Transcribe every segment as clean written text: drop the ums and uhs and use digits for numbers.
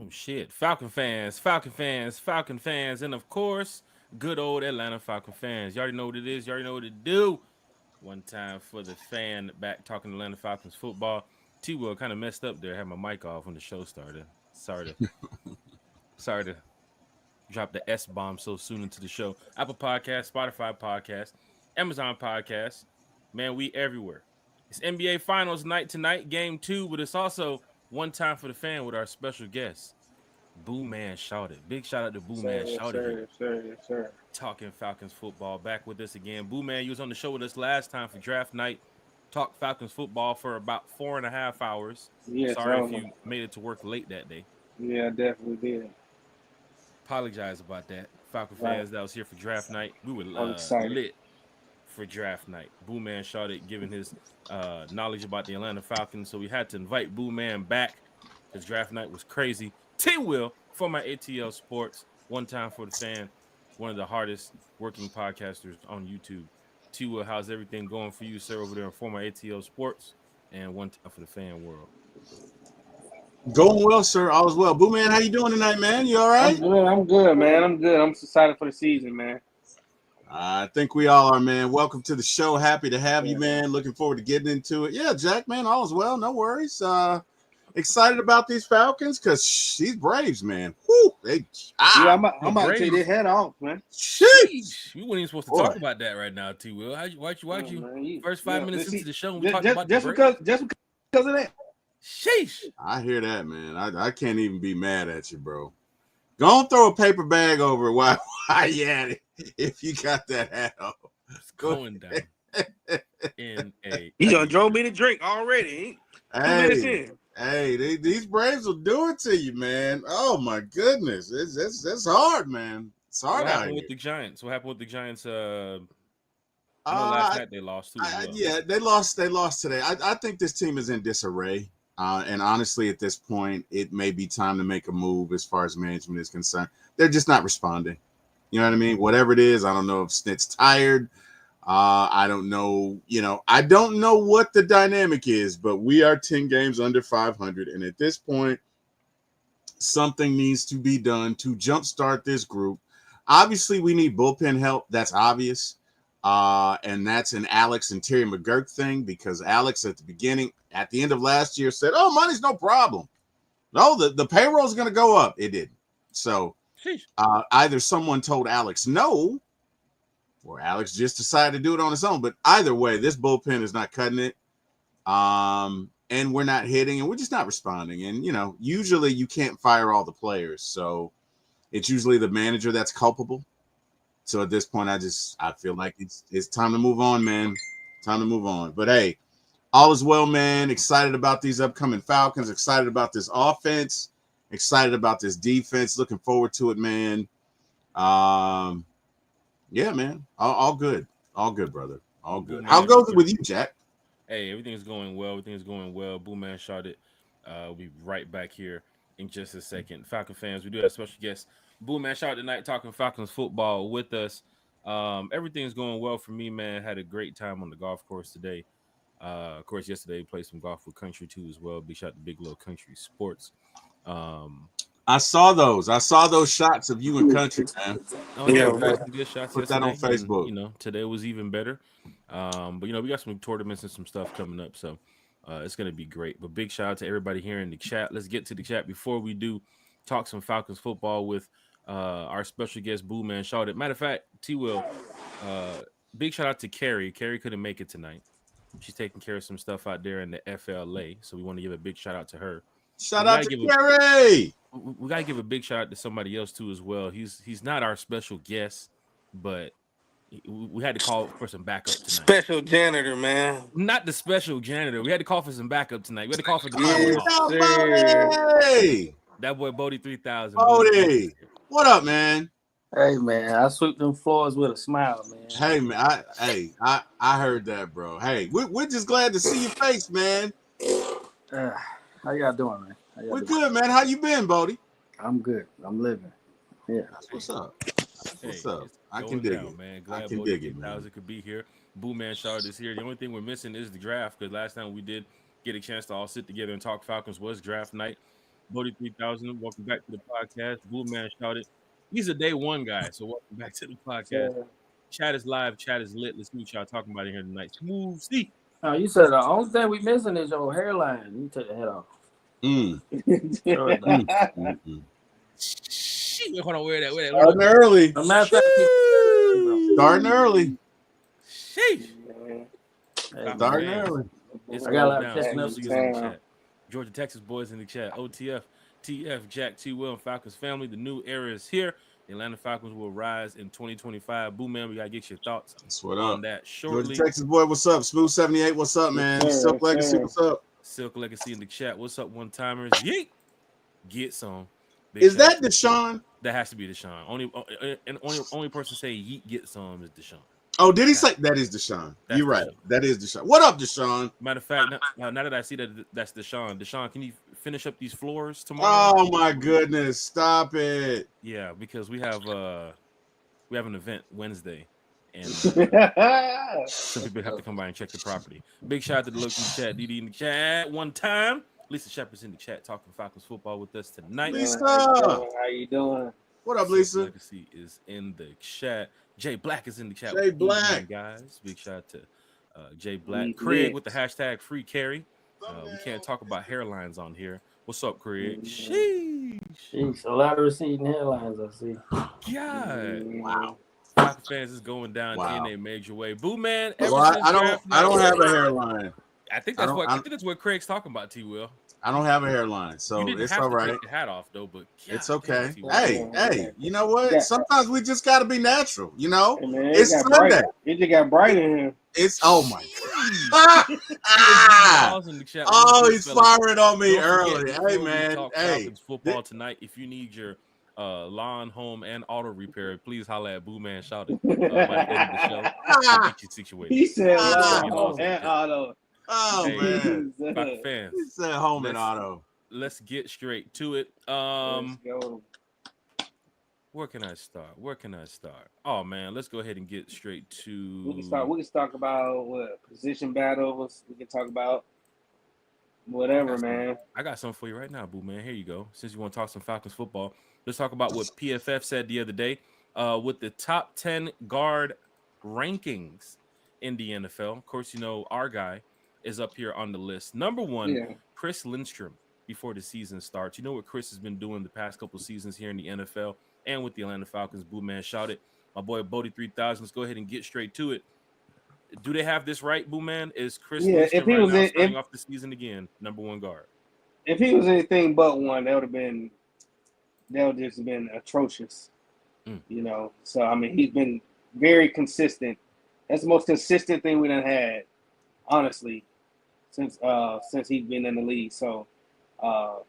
shit. Falcon fans, Falcon fans, Falcon fans, and of course, good old Atlanta Falcon fans. You already know what it is. You already know what to do. One time for the fan back talking Atlanta Falcons football. T Will kind of messed up there. Had my mic off when the show started. Sorry to drop the S bomb so soon into the show. Apple Podcast, Spotify Podcast, Amazon Podcast. Man, we everywhere. It's NBA Finals night tonight, game 2, but it's also one time for the fan with our special guest, Booman Shawty. Big shout out to Booman Yes, Shawty sir, here. yes, sir, yes, sir. Talking Falcons football. Back with us again. Booman, you was on the show with us last time for draft night. Talked Falcons football for about 4.5 hours. Yes, I Sorry if don't know. you made it to work late that day. Yeah, I definitely did. Apologize about that. Falcon Right. fans that was here for draft night. We were I'm excited. lit for draft night. Boo Man Shawty giving his knowledge about the Atlanta Falcons. So we had to invite Boo Man back because draft night was crazy. T Will for my ATL Sports. One time for the fan. One of the hardest working podcasters on YouTube. T Will, how's everything going for you, sir, over there in former ATL Sports? And one time for the fan world. Going well, sir. All is well. Boo man, how you doing tonight, man? You all I'm right? good. I'm good, man. I'm good. I'm excited for the season, man. I think we all are, man. Welcome to the show. Happy to have Yeah. you, man. Looking forward to getting into it. Yeah, Jack, man, all is well. No worries. Excited about these Falcons because these Braves, man. Whoo, they Yeah, I'm about to Braves. take their head off, man. sheesh. You weren't even supposed to Boy. talk about that right now, T Will. Why'd you Man, first 5 minutes into the show and we just, talked just, about just the because Braves? just because of that. Sheesh. I hear that, man. I can't even be mad at you, bro. Go on, throw a paper bag over it while you at it if you got that hat on. It's going down in a. He done drove me to drink already. 2 minutes Hey, in. hey, these Braves will do it to you, man. Oh my goodness, it's hard, man. It's hard What out happened here. with the Giants? What happened with the Giants? I know last night they lost too as well. Yeah, they lost. They lost today. I think this team is in disarray. And honestly, at this point, it may be time to make a move as far as management is concerned. They're just not responding. You know what I mean? Whatever it is, I don't know if Snit's tired. I don't know. I don't know what the dynamic is, but we are 10 games under 500. And at this point, something needs to be done to jumpstart this group. Obviously, we need bullpen help. That's obvious. And that's an Alex and Terry McGurk thing because Alex at the end of last year said, "Oh, money's no problem. No, the payroll's going to go up." It didn't. So Sheesh. either someone told Alex no, or Alex just decided to do it on his own. But either way, this bullpen is not cutting it. And we're not hitting, and we're just not responding. And usually you can't fire all the players, so it's usually the manager that's culpable. So at this point, I feel like it's time to move on, man. Time to move on. But hey, all is well, man. Excited about these upcoming Falcons. Excited about this offense. Excited about this defense. Looking forward to it, man. Yeah, man. All good. All good, brother. All good. How goes it with you, Jack? Hey, everything's going well. Everything's going well. Boo Man shot it. We'll be right back here in just a second. Falcon fans, we do have a special guest. Boo Man shot tonight talking Falcons football with us. Everything's going well for me, man. Had a great time on the golf course today. Of course, yesterday we played some golf with Country too as well. Big shout to Big Little Country Sports. I saw those. I saw those shots of you in Country, man. Oh yeah, we got some good shots Put that on yesterday, Facebook. And, today was even better. But we got some tournaments and some stuff coming up, so it's gonna be great. But big shout out to everybody here in the chat. Let's get to the chat before we do talk some Falcons football with our special guest Booman Shawty. Matter of fact, T Will, big shout out to Carrie. Carrie couldn't make it tonight. She's taking care of some stuff out there in the FLA, so we want to give a big shout out to her. Shout out to Carrie. We gotta give a big shout out to somebody else too as well. He's not our special guest, but we had to call for some backup tonight. Special janitor, man. Not the special janitor. We had to call for some backup tonight. We had to call for the that boy Bodie 3000. Bodie, what up, man? Hey man, I sweep them floors with a smile, man. Hey man, I heard that, bro. Hey, we're just glad to see your face, man. How y'all doing, man? We're good, man. How you been, Bodie? I'm good. I'm living. Yeah. That's what's up. What's up? I can dig it, man. Glad I can Bodie dig it, man. 3000 could be here. Boo Man Shard is here. The only thing we're missing is the draft because last time we did get a chance to all sit together and talk Falcons was draft night. Bodie 3000, welcome back to the podcast. Booman Shawty. He's a day one guy, so welcome back to the podcast. Yeah. Chat is live, chat is lit. Let's see what y'all talking about in here tonight. Smooth C. Oh, you said the only thing we missing is your hairline. You take the head off. Sure enough. Shit, hold on, where that? Starting early. As a matter of fact, Starting early. Sheesh. hey, Starting man. early. It's I got a lot going of down. text Smooth messages. C is in the chat. Georgia, Texas boys in the chat. OTF, TF, Jack, T. Will, and Falcons family. The new era is here. The Atlanta Falcons will rise in 2025. Boo, man, we got to get your thoughts That's what on up. that shortly. Georgia, Texas boy, what's up? Smooth 78, what's up, man? Yes, sir, Silk yes, Legacy, sir. what's up? Silk Legacy in the chat. What's up, one timers? Yeet. Get some. Big Is shout that out to- Deshaun? That has to be Deshaun. Only person say Yeet get some is Deshaun. Oh, did he say that is Deshaun? That's You're right. Deshaun. That is Deshaun. What up, Deshaun? Matter of fact, now that I see that that's Deshaun, can you finish up these floors tomorrow? Oh my goodness! Stop it. Yeah, because we have an event Wednesday, and some people have to come by and check the property. Big shout out to the local chat, DD in the chat one time. Lisa Shepard's in the chat talking Falcons football with us tonight. Lisa. How you doing? What up, Silk Lisa? Legacy is in the chat. Jay Black is in the chat. Jay with Black. evening, guys. Big shout out to Jay Black. We Craig lit. with the hashtag free carry. We can't talk about hairlines on here. What's up, Craig? Mm. Sheesh. Jeez, a lot of receding hairlines, I see. God. Wow. Falcons fans is going down Wow. in a major way. Boo, man. Well, I don't have a hairline. I think I that's what Craig's talking about, T. Will. I don't have a hairline, so You didn't it's have all to right. take the hat off though, but It's God okay. damn, T. Will. Hey, you know what? Yeah. Sometimes we just got to be natural. You know, Hey, man, it's got Sunday. bright. It just got bright in here. It's oh my Pause god. in the chat. Oh, he's Fellas. firing on me Don't early. forget, Hey before we man. talk Hey. Falcons football tonight. If you need your lawn, home, and auto repair, please holla at Booman Shawty by the end of the show. I'll get you situated. He said, Ah. auto. Oh Hey, man. Falcons fans, He said home and Let's- auto. let's get straight to it. Let's go. Where can I start? Oh man, let's go ahead and get straight to. We can talk about what position battles. We can talk about whatever, man. I got something for you right now, Boo man. Here you go. Since you want to talk some Falcons football, let's talk about what PFF said the other day with the top 10 guard rankings in the NFL. Of course, you know our guy is up here on the list. Number one, Yeah. Chris Lindstrom. Before the season starts, you know what Chris has been doing the past couple seasons here in the NFL and with the Atlanta Falcons. Boo man, shout it. My boy Bodie 3000. Let's go ahead and get straight to it. Do they have this right, Boo man? Is Chris Lindstrom right now starting off the season again, number one guard? If he was anything but one, that would just been atrocious. You know. So I mean, he's been very consistent. That's the most consistent thing we done had, honestly, since he's been in the league. So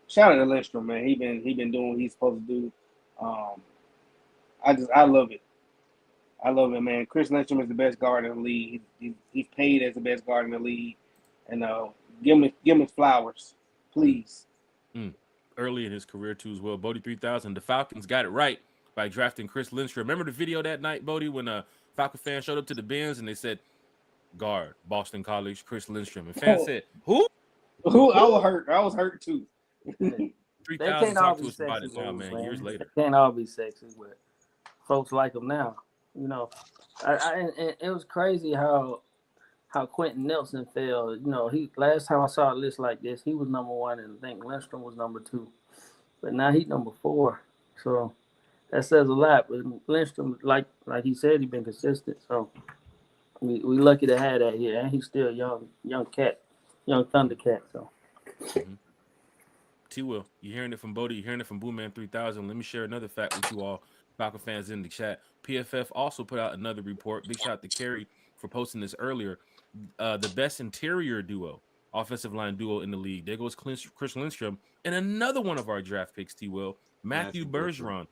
shout out to Lindstrom, man. He been doing what he's supposed to do. I love it. I love it, man. Chris Lindstrom is the best guard in the league. He's paid as the best guard in the league, and give him his flowers, please. Early in his career too as well. Bodie 3000. The Falcons got it right by drafting Chris Lindstrom. Remember the video that night, Bodie, when a Falcon fan showed up to the Benz and they said, "Guard, Boston College, Chris Lindstrom," and fans said, "Who?" Who? I was hurt too. 3000 talked to us about it now, man. Years later. They can't all be sexy, but folks like them now. You know, and it was crazy how Quentin Nelson fell. You know, last time I saw a list like this, he was number one, and I think Lindstrom was number two, but now he's number four. So that says a lot. But Lindstrom, like he said, he's been consistent. So we lucky to have that here, and he's still a young Thundercat. So. Mm-hmm. T. Will, you're hearing it from Bodie, you're hearing it from Booman 3000. Let me share another fact with you all, Falcon fans in the chat. PFF also put out another report. Big shout out to Kerry for posting this earlier. The best interior duo, offensive line duo in the league. There goes Chris Lindstrom and another one of our draft picks, T. Will, Matthew Bergeron,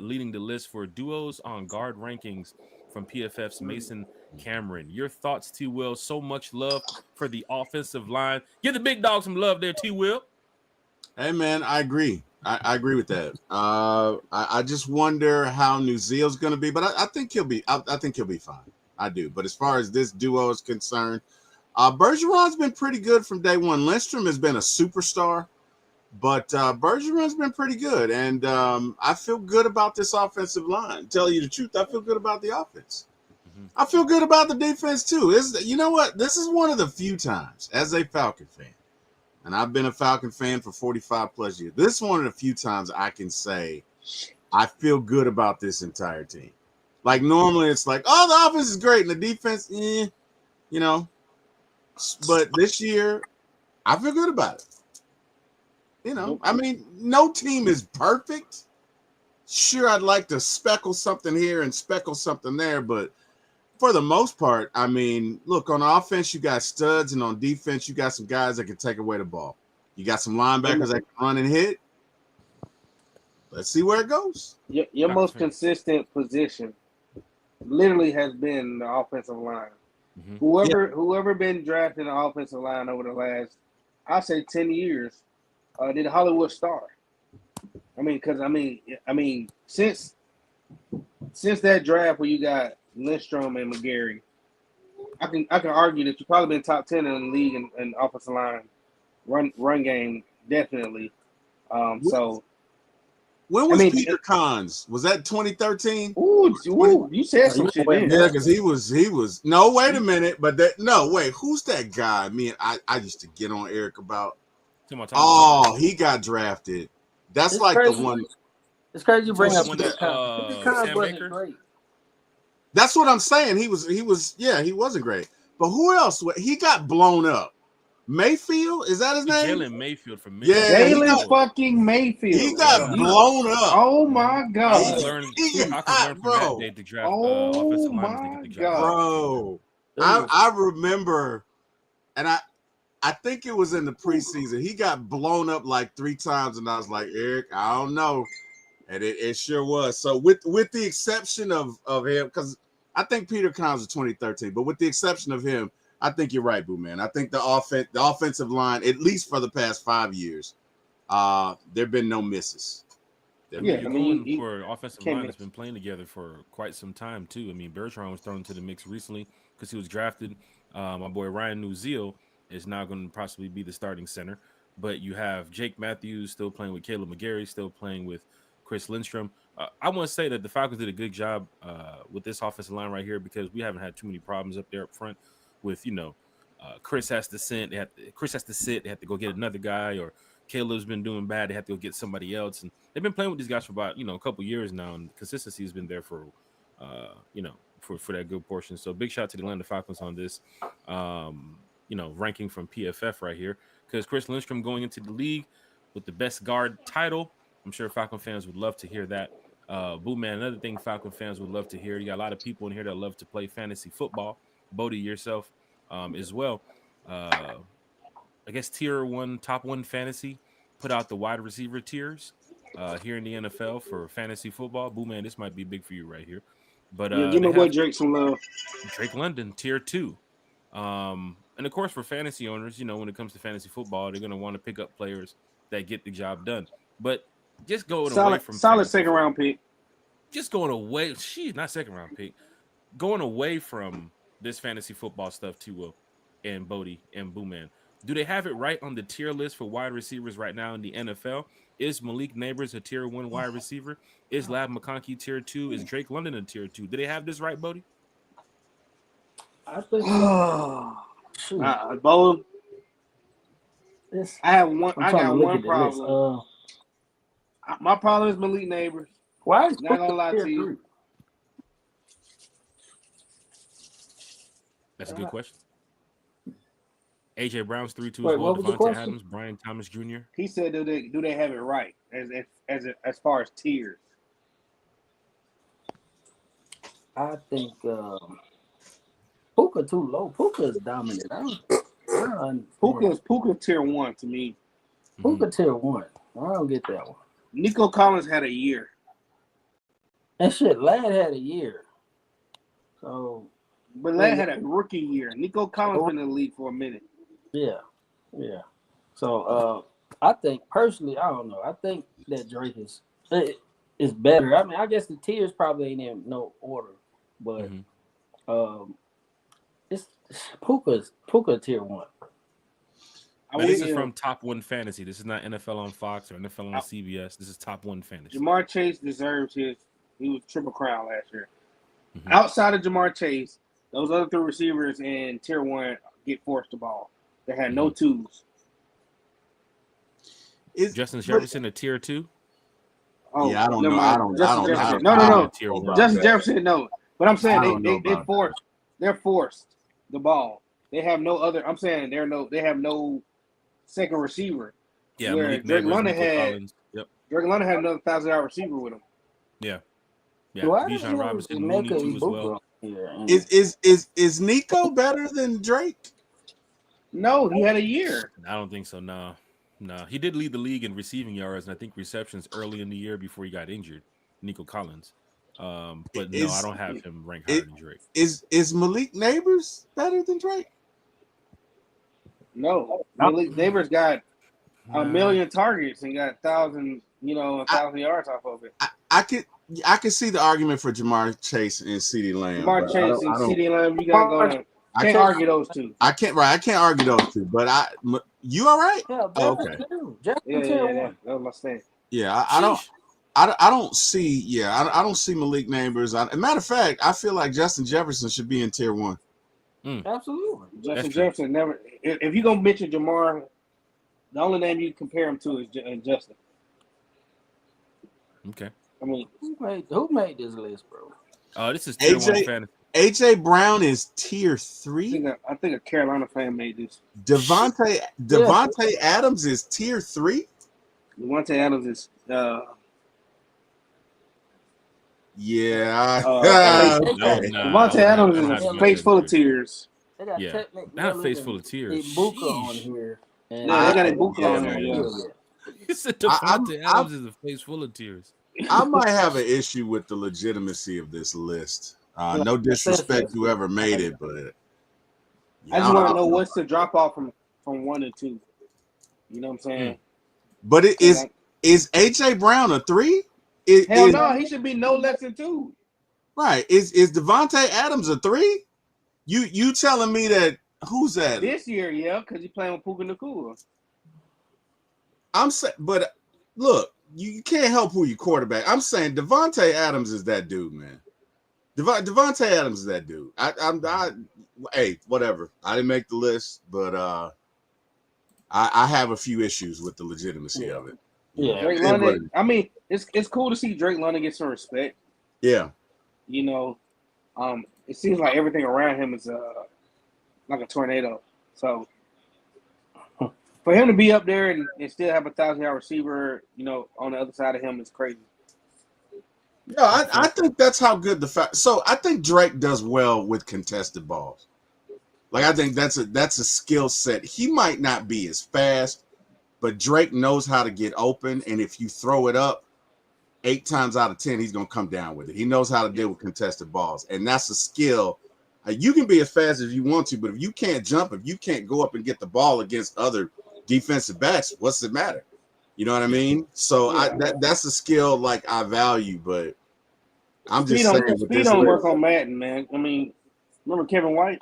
leading the list for duos on guard rankings from PFF's Mason Cameron. Your thoughts, T. Will? So much love for the offensive line. Give the big dog some love there, T. Will. Hey man, I agree. I agree with that. I just wonder how New Zealand's going to be, but I think he'll be. I think he'll be fine. I do. But as far as this duo is concerned, Bergeron's been pretty good from day one. Lindstrom has been a superstar, But Bergeron's been pretty good, and I feel good about this offensive line. Tell you the truth, I feel good about the offense. I feel good about the defense too. You know what? This is one of the few times, as a Falcon fan, and I've been a Falcon fan for 45 plus years. This is one of the few times I can say I feel good about this entire team. Like normally it's like, oh, the offense is great and the defense, you know. But this year, I feel good about it. You know, I mean, no team is perfect. Sure, I'd like to speckle something here and speckle something there, but for the most part, I mean, look, on offense, you got studs, and on defense, you got some guys that can take away the ball. You got some linebackers that can run and hit. Let's see where it goes. Your most consistent position literally has been the offensive line. Mm-hmm. Whoever been drafting the offensive line over the last, I say 10 years, did a Hollywood star. I mean, since that draft where you got Lindstrom and McGarry, I can argue that you've probably been top 10 in the league in offensive line run game, definitely. So when was Peter Kahns? Was that 2013? Ooh, you said some shit. Yeah, because he was. No, wait a minute, but who's that guy? I used to get on Eric about. Oh, he got drafted. That's it's like crazy. The one. It's crazy you bring up Peter Kahns wasn't great. That's what I'm saying. He wasn't great. But who else? He got blown up. Mayfield? Is that his name? Jalen Mayfield from Michigan. Yeah, Jalen fucking Mayfield. He got blown up. Oh my God. Bro. Oh my God. Bro. I remember, and I think it was in the preseason. He got blown up like 3 times, and I was like, Eric, I don't know. And it sure was. So with the exception of him, because I think Peter Kahns was 2013, but with the exception of him, I think you're right, Boo Man. I think the offensive line, at least for the past 5 years, there've been no misses. For offensive line that's been playing together for quite some time too. I mean, Bergeron was thrown into the mix recently because he was drafted. My boy Ryan Nuzile is now going to possibly be the starting center. But you have Jake Matthews still playing with Caleb McGarry, still playing with Chris Lindstrom. I want to say that the Falcons did a good job with this offensive line right here because we haven't had too many problems up there up front with, Chris has to sit. They have to go get another guy, or Caleb's been doing bad. They have to go get somebody else. And they've been playing with these guys for about, a couple years now, and consistency has been there for, for that good portion. So big shout out to the Atlanta Falcons on this, ranking from PFF right here, because Chris Lindstrom going into the league with the best guard title. I'm sure Falcon fans would love to hear that. Boo Man, another thing Falcon fans would love to hear. You got a lot of people in here that love to play fantasy football. Bodie, yourself as well. I guess top one fantasy put out the wide receiver tiers here in the NFL for fantasy football. Boo Man, this might be big for you right here. But give my boy Drake some love. Drake London, tier 2. And of course, for fantasy owners, when it comes to fantasy football, they're going to want to pick up players that get the job done. But just going away from solid second round pick. Just going away, not second round pick. Going away from this fantasy football stuff too, Will and Bodie and Boo Man. Do they have it right on the tier list for wide receivers right now in the NFL? Is Malik Neighbors a tier 1 wide receiver? Is Ladd McConkey tier 2? Is Drake London a tier 2? Do they have this right, Bodie? I think Bo. I got one problem. My problem is Malik Neighbors. Why is not gonna lie to you? That's a good question. AJ Brown's 3-2 as well. Devontae Adams, Brian Thomas Jr. He said, "Do they have it right as far as tiers?" I think Puka too low. Puka is dominant. Puka tier 1 to me. Puka tier 1. I don't get that one. Nico Collins had a year. And shit, Ladd had a year. So, but Ladd had a rookie year. Nico Collins been in the league for a minute. Yeah. So, I think personally, I don't know. I think that Drake is better. I mean, I guess the tiers probably ain't in no order, but it's Puka tier 1. This is from Top One Fantasy. This is not NFL on Fox or NFL on CBS. This is Top One Fantasy. Jamar Chase deserves his. He was Triple Crown last year. Mm-hmm. Outside of Jamar Chase, those other 3 receivers in Tier 1 get forced the ball. They had no twos. Is Justin Jefferson a Tier 2? Oh, yeah, I don't know. I don't know. No. Justin Jefferson, no. But I'm saying they're forced the ball. They have no other. I'm saying they have no second receiver. Yeah, where Drake London had. Yep. Drake London had another 1,000-yard receiver with him. Yeah. Bijan Robinson, Mooney too as well. Is Nico better than Drake? No, he had a year. I don't think so. No. He did lead the league in receiving yards and I think receptions early in the year before he got injured. Nico Collins. But no, I don't have him ranked higher than Drake. Is Malik Neighbors better than Drake? No, Malik Neighbors got a million targets and got 1,000 yards off of it. I could see the argument for Jamar Chase and CeeDee Lamb. Jamar Chase and CeeDee Lamb, you gotta go. I can't argue those two. I can't argue those two. But you all right? Yeah, okay. Yeah, that was my stand. Yeah, I don't see. I don't see Malik Neighbors. Matter of fact, I feel like Justin Jefferson should be in Tier 1. Absolutely. Justin Jefferson never. If you're gonna mention Jamar, the only name you compare him to is Justin. Okay. I mean, who made this list, bro? This is Tier 1 fantasy. AJ Brown is Tier 3. I think a Carolina fan made this. Devontae Adams is Tier 3. Devontae Adams is. Yeah. Devontae Adams is a face full of tears. Yeah, not a face full of tears. Ibuka on here. They got Ibuka on here. He said Devontae Adams is a face full of tears. I might have an issue with the legitimacy of this list. No disrespect to whoever made it, but I just want to know what's the drop off from 1 to 2. You know what I'm saying? But is AJ Brown a 3? Hell no, he should be no less than 2. Right? Is Devontae Adams a 3? You telling me that? Who's that? This year, yeah, because he's playing with Puka Nacua. I'm saying, but look, you can't help who you quarterback. I'm saying Devontae Adams is that dude, man. Devontae Adams is that dude. Hey, whatever. I didn't make the list, but I have a few issues with the legitimacy of it. Yeah, Drake London. I mean, it's cool to see Drake London get some respect. Yeah. It seems like everything around him is like a tornado. So for him to be up there and still have a 1,000-yard receiver, on the other side of him is crazy. Yeah, I think that's how good the fact. So I think Drake does well with contested balls. Like I think that's a skill set. He might not be as fast, but Drake knows how to get open, and if you throw it up 8 times out of 10, he's gonna come down with it. He knows how to deal with contested balls, and that's a skill. You can be as fast as you want to, but if you can't jump, if you can't go up and get the ball against other defensive backs, what's it matter? You know what I mean? So that's a skill like I value, but I'm just saying. Speed don't work on Madden, man. I mean, remember Kevin White?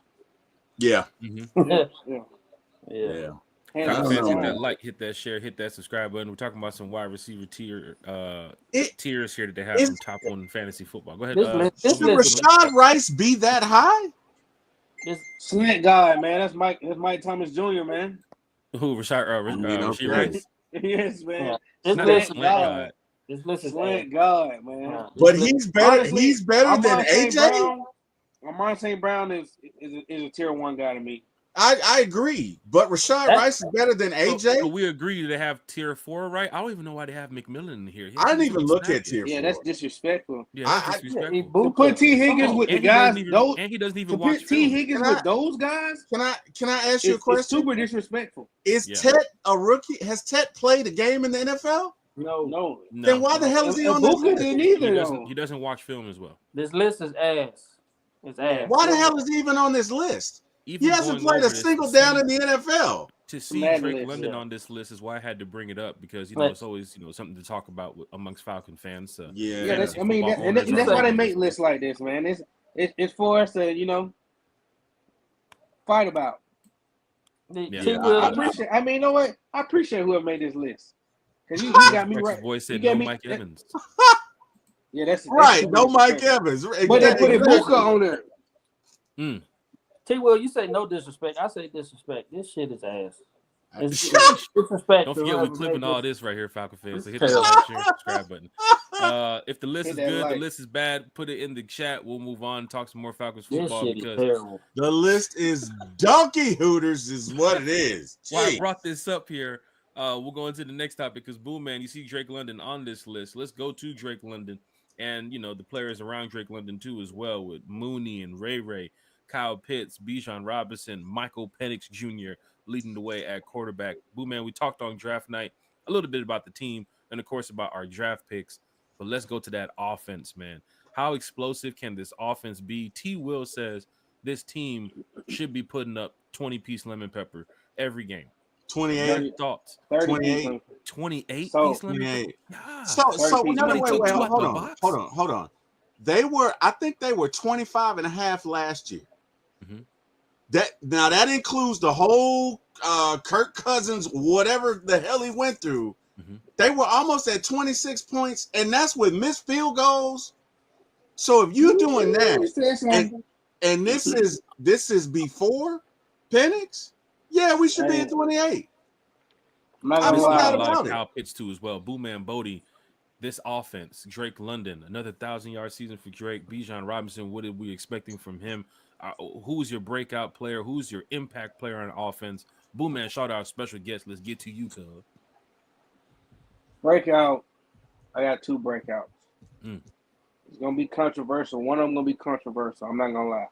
Yeah. Mm-hmm. Yeah. Fans, hit that like, hit that share, hit that subscribe button. We're talking about some wide receiver tiers here that they have from Top One Fantasy Football. Go ahead. Should Rashad Rice be that high? Slant guy, man. That's Mike Thomas Jr., man. Who Rashad Rice? Yes, man. Slant guy, man. But he's better. He's better than AJ. Amon St. Brown is a Tier 1 guy to me. I agree, but Rashad Rice is better than AJ. So we agree to have Tier 4, right? I don't even know why they have McMillan in here. I didn't even look at Tier 4. Yeah, that's disrespectful. Yeah, that's disrespectful. To put T. Higgins with the guys, and he doesn't even watch T. Higgins with those guys. Can I ask you a question? It's super disrespectful. Is Tet a rookie? Has Tet played a game in the NFL? No. Then why the hell is he on this list? He doesn't watch film as well. This list is ass. It's ass. Why the hell is he even on this list? He hasn't played a single down in the NFL. To see Drake London on this list is why I had to bring it up because it's always something to talk about amongst Falcon fans. So. That's why they make lists like this, man. It's for us to fight about. I appreciate. I mean, you know what? I appreciate whoever made this list because you got me right. Boy said no Mike Evans. Yeah, that's right. No Mike Evans. But they put Ibuka on there. T-Will, you say no disrespect. I say disrespect. This shit is ass. It's disrespect. Don't forget we're clipping all this right here, Falcon fans. So hit the like, share, and subscribe button. If the list is good, the list is bad, put it in the chat. We'll move on and talk some more Falcons football because the list is donkey hooters is what it is. Why I brought this up here, we'll go into the next topic because Booman, you see Drake London on this list. Let's go to Drake London and, the players around Drake London too as well with Mooney and Ray, Kyle Pitts, Bijan Robinson, Michael Penix Jr. leading the way at quarterback. Booman, we talked on draft night a little bit about the team and, of course, about our draft picks. But let's go to that offense, man. How explosive can this offense be? T. Will says this team should be putting up 20-piece lemon pepper every game. 28 thoughts. 28 28 so, piece lemon pepper? Yeah. So wait, hold on. I think they were 25 and a half last year. Mm-hmm. That includes the whole Kirk Cousins, whatever the hell he went through. Mm-hmm. They were almost at 26 points, and that's with missed field goals. So if you're doing that, and this is before Penix, yeah, we should be at 28. I like Kyle Pitts too as well. Booman Bodie, this offense, Drake London, another 1,000-yard season for Drake. Bijan Robinson, what are we expecting from him? Who's your breakout player? Who's your impact player on offense? Booman, shout out special guest. Let's get to you, cuz. Breakout. I got 2 breakouts. It's gonna be controversial. One of them gonna be controversial. I'm not gonna lie.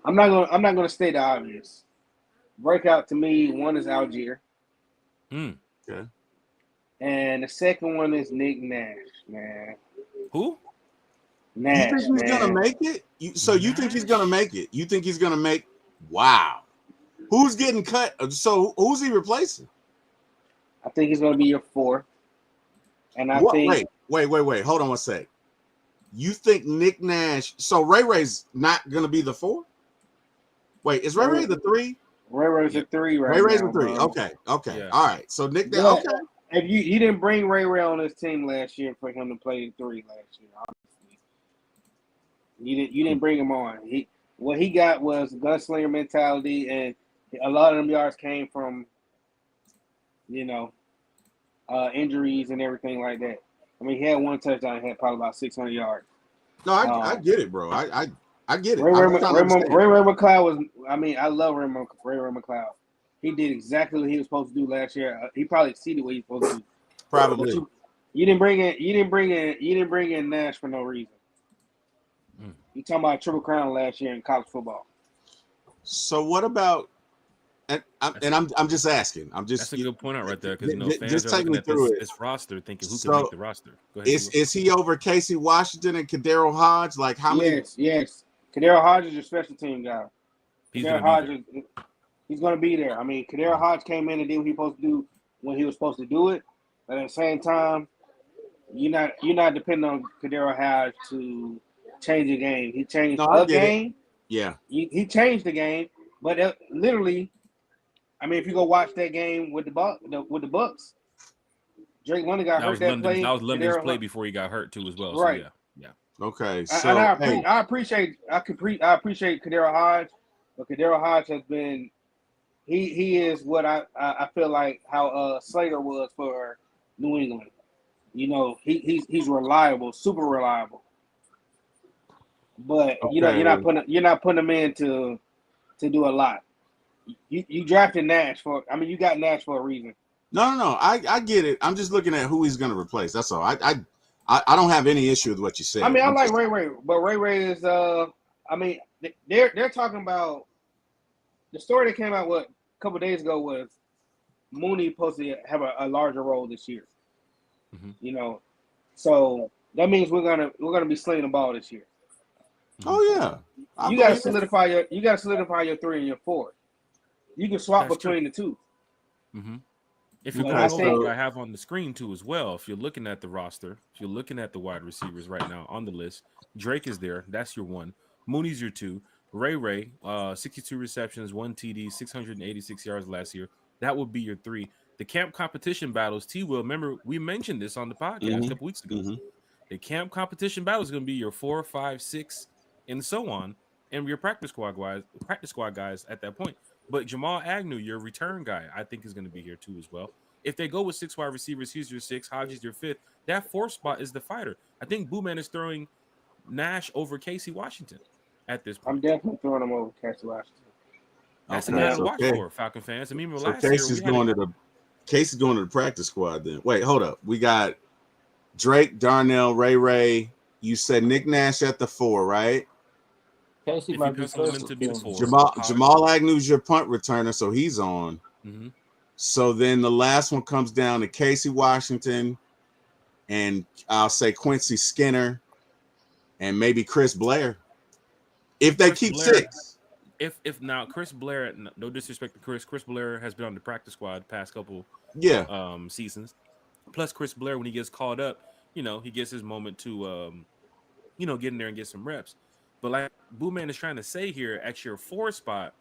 I'm not gonna state the obvious. Breakout to me, one is Algier. Okay. And the second one is Nick Nash, man. Who? Nash. You think he's gonna make it? You think he's gonna make it? You think he's gonna make? Wow. Who's getting cut? So who's he replacing? I think he's gonna be your 4. And I think. Wait. Hold on one sec. You think Nick Nash? So Ray's not gonna be the 4? Wait, is Ray the 3? Ray's a 3 right Ray's now. a 3. Bro. Okay. Yeah. All right. So Nick Nash. Okay. If you didn't bring Ray on this team last year for him to play 3 last year, obviously. You didn't bring him on. What he got was gunslinger mentality, and a lot of them yards came from, injuries and everything like that. I mean, he had 1 touchdown, he had probably about 600 yards. No, I get it, bro. I get it. Ray McLeod was. I mean, I love Ray McLeod. He did exactly what he was supposed to do last year. He probably exceeded what he was supposed to do. Probably. You didn't bring in Nash for no reason. You talking about Triple Crown last year in college football. So what about? And I'm just asking. That's a good point out right there because fans just are take looking me at through this roster thinking who can make the roster. Go ahead. Is he over Casey Washington and Kadero Hodge? Like how many? Yes. Kadero Hodge is your special team guy. He's going to be there. I mean, Kadero Hodge came in and did what he was supposed to do when he was supposed to do it. But at the same time, you're not depending on Kadero Hodge to change the game. He changed the game. Yeah. He changed the game, but literally, I mean, if you go watch that game with the Bucks, Drake London got hurt that play. That was London's play before he got hurt too as well. Right. So yeah. Okay. So I appreciate Kadero Hodge, but Kadero Hodge has been he is what I feel like how Slater was for New England. He's reliable, super reliable. But you're not putting him in to do a lot. You drafted Nash you got Nash for a reason. No. I get it. I'm just looking at who he's going to replace. That's all. I don't have any issue with what you said. I mean, I like Ray, but Ray is. I mean, they're talking about the story that came out a couple of days ago was Mooney supposed to have a larger role this year. Mm-hmm. So that means we're gonna be slinging the ball this year. Oh yeah, you gotta solidify your 3 and your 4. You can swap between the 2. Mm-hmm. If you go over what I have on the screen too as well, if you're looking at the roster, if you're looking at the wide receivers right now on the list, Drake is there. That's your 1. Mooney's your 2. Ray, 62 receptions, 1 TD, 686 yards last year. That would be your three. The camp competition battles, T. Will, remember we mentioned this on the podcast a couple weeks ago. The camp competition battle is going to be your 4, 5, 6, and so on, and your practice squad guys at that point. But Jamal Agnew, your return guy, I think is going to be here too as well. If they go with 6 wide receivers, he's your 6, Hodges your 5th. That 4th spot is the fighter. I think Booman is throwing Nash over Casey Washington at this point. I'm definitely throwing him over Casey Washington. That's a guy to watch for, Falcon fans. I mean, last year Casey's going to the practice squad then. Wait, hold up. We got Drake, Darnell, Ray. You said Nick Nash at the 4, right? Casey might be first to be the 4. Jamal Agnew's your punt returner, so he's on. So then the last one comes down to Casey Washington, and I'll say Quincy Skinner, and maybe Chris Blair. If they keep Blair, 6. If now Chris Blair, no disrespect to Chris Blair has been on the practice squad the past couple seasons. Plus Chris Blair, when he gets called up, he gets his moment to get in there and get some reps. But like Booman is trying to say here, at your 4 spot,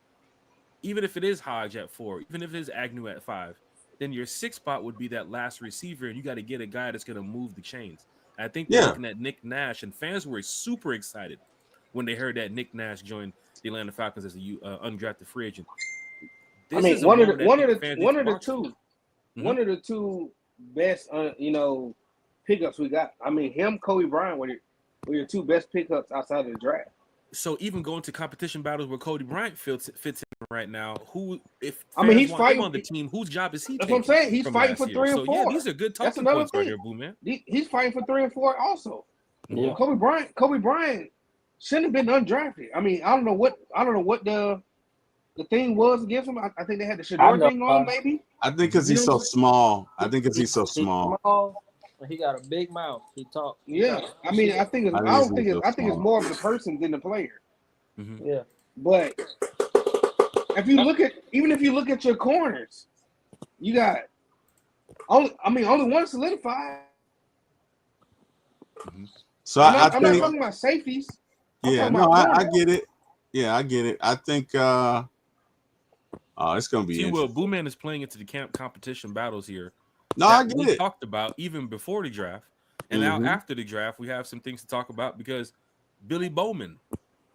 even if it is Hodge at 4, even if it is Agnew at 5, then your 6th spot would be that last receiver, and you got to get a guy that's going to move the chains. And I think they're looking at Nick Nash, and fans were super excited when they heard that Nick Nash joined the Atlanta Falcons as a undrafted free agent. One of the two best pickups we got. I mean, him, Kobe Bryant were your 2 best pickups outside of the draft. So even going to competition battles where Kobe Bryant fits in right now, he's fighting on the team. Whose job is he? That's what I'm saying. He's fighting for 3 and 4. Yeah, these are good talking points right here, Boo Man. He's fighting for 3 and 4 also. Yeah. Kobe Bryant shouldn't have been undrafted. I mean, I don't know what the thing was against him. I think they had the Shador thing on, maybe. I think because he's so small. He's so small. He got a big mouth. He talks. Yeah, I mean, I think it's more of the person than the player. Yeah, but if you look at your corners, you got only one solidified. So I'm not talking about safeties. I get it. Yeah, I get it. I think it's gonna be. Booman is playing into the camp competition battles here. No, I get we talked about even before the draft, and now after the draft, we have some things to talk about because Billy Bowman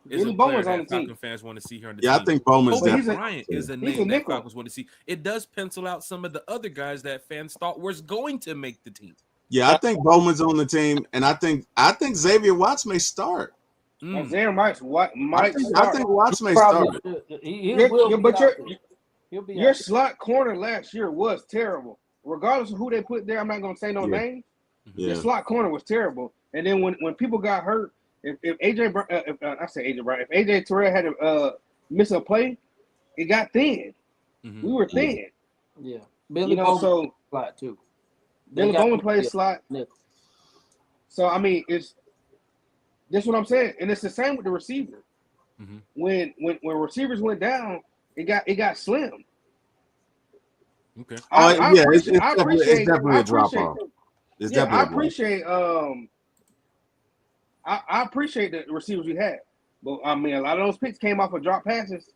is a player that Falcon fans want to see here on the team. I think Bowman's Bryant is a name that Falcons want to see. It does pencil out some of the other guys that fans thought was going to make the team. Yeah, I think Bowman's on the team, and I think Xavier Watts may start. Xavier Watts might start. I think Watts may start. Your slot corner last year was terrible. Regardless of who they put there, I'm not going to say no names. The slot corner was terrible. And then when people got hurt, if AJ Terrell had to miss a play, it got thin. We were thin. Yeah, Billy Bowman slot too. Billy Bowman plays slot. So I mean, that's what I'm saying, and it's the same with the receiver. When receivers went down, it got slim. Okay. It's definitely a drop off. I appreciate the receivers we had, but I mean, a lot of those picks came off of drop passes.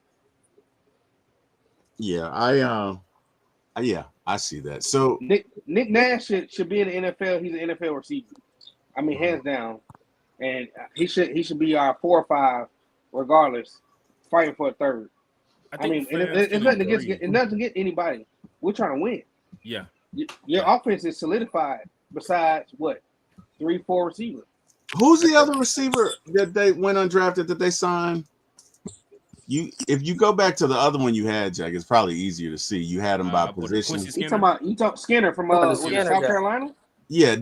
Yeah, I see that. So Nick Nash should be in the NFL. He's an NFL receiver. I mean, hands down, and he should be our 4 or 5, regardless, fighting for a 3rd. I mean, it's nothing to get anybody. We're trying to win. Yeah. Your offense is solidified besides what? 3, 4 receivers. Who's the other receiver that they went undrafted that they signed? If you go back to the other one you had, Jack, it's probably easier to see. You had him by position. You talking Skinner from South Carolina? Yeah.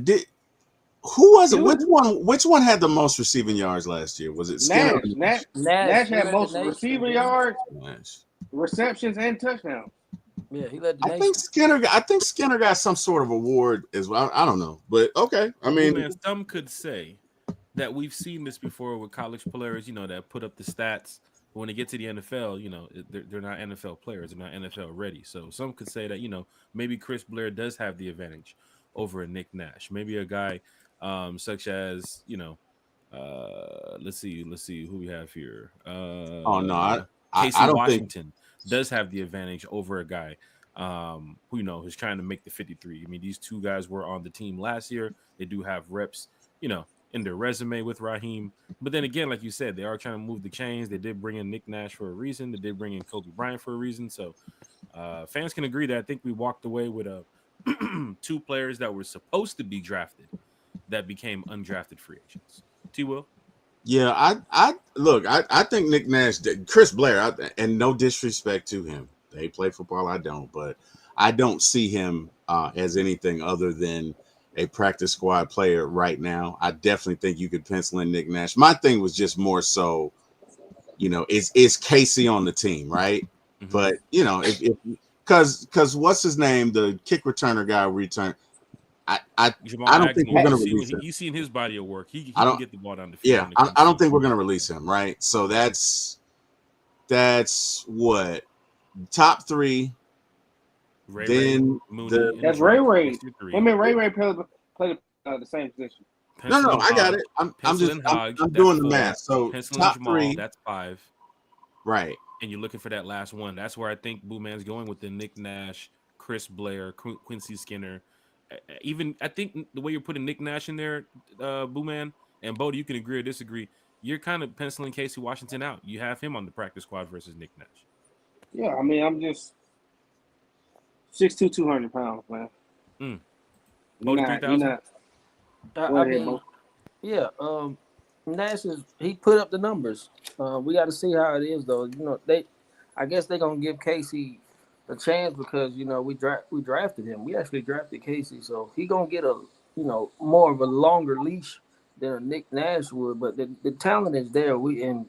Who was it? Which one had the most receiving yards last year? Was it Skinner? Nash had most receiving yards, receptions, and touchdowns. Yeah, he led the nation. I think Skinner got some sort of award as well. I don't know, but okay. I mean, some could say that we've seen this before with college players, that put up the stats. But when they get to the NFL, they're not NFL players. They're not NFL ready. So some could say that, maybe Chris Blair does have the advantage over a Nick Nash. Maybe a guy such as, Let's see who we have here. Oh no, I Casey don't think. Washington does have the advantage over a guy who who's trying to make the 53. I mean, these two guys were on the team last year. They do have reps, in their resume with Raheem. But then again, like you said, they are trying to move the chains. They did bring in Nick Nash for a reason. They did bring in Kobe Bryant for a reason. So fans can agree that I think we walked away with two players that were supposed to be drafted that became undrafted free agents. T. Will? Yeah, I look. I think Nick Nash, Chris Blair, and no disrespect to him, they play football. I don't, but I don't see him as anything other than a practice squad player right now. I definitely think you could pencil in Nick Nash. My thing was just more so, is Casey on the team, right? Mm-hmm. But if because what's his name, the kick returner guy returned. I don't think we're going to release him. You seen his body of work. He can get the ball down the field. Yeah, I don't think we're going to release him, right? So that's what top three. Then that's Ray. I mean, Ray played the same position. No, I got it. I'm doing the math. So top Jamal, three. That's 5. Right. And you're looking for that last one. That's where I think Booman's going with the Nick Nash, Chris Blair, Quincy Skinner. Even I think the way you're putting Nick Nash in there, Booman and Bodie, you can agree or disagree. You're kind of penciling Casey Washington out. You have him on the practice squad versus Nick Nash. Yeah, I mean, I'm just 6'2", 200 pounds, man. Bodie 3,000. Nash he put up the numbers. We got to see how it is though. I guess they're gonna give Casey a chance because we drafted him. We actually drafted Casey, so he gonna get a more of a longer leash than a Nick Nash would. But the talent is there. We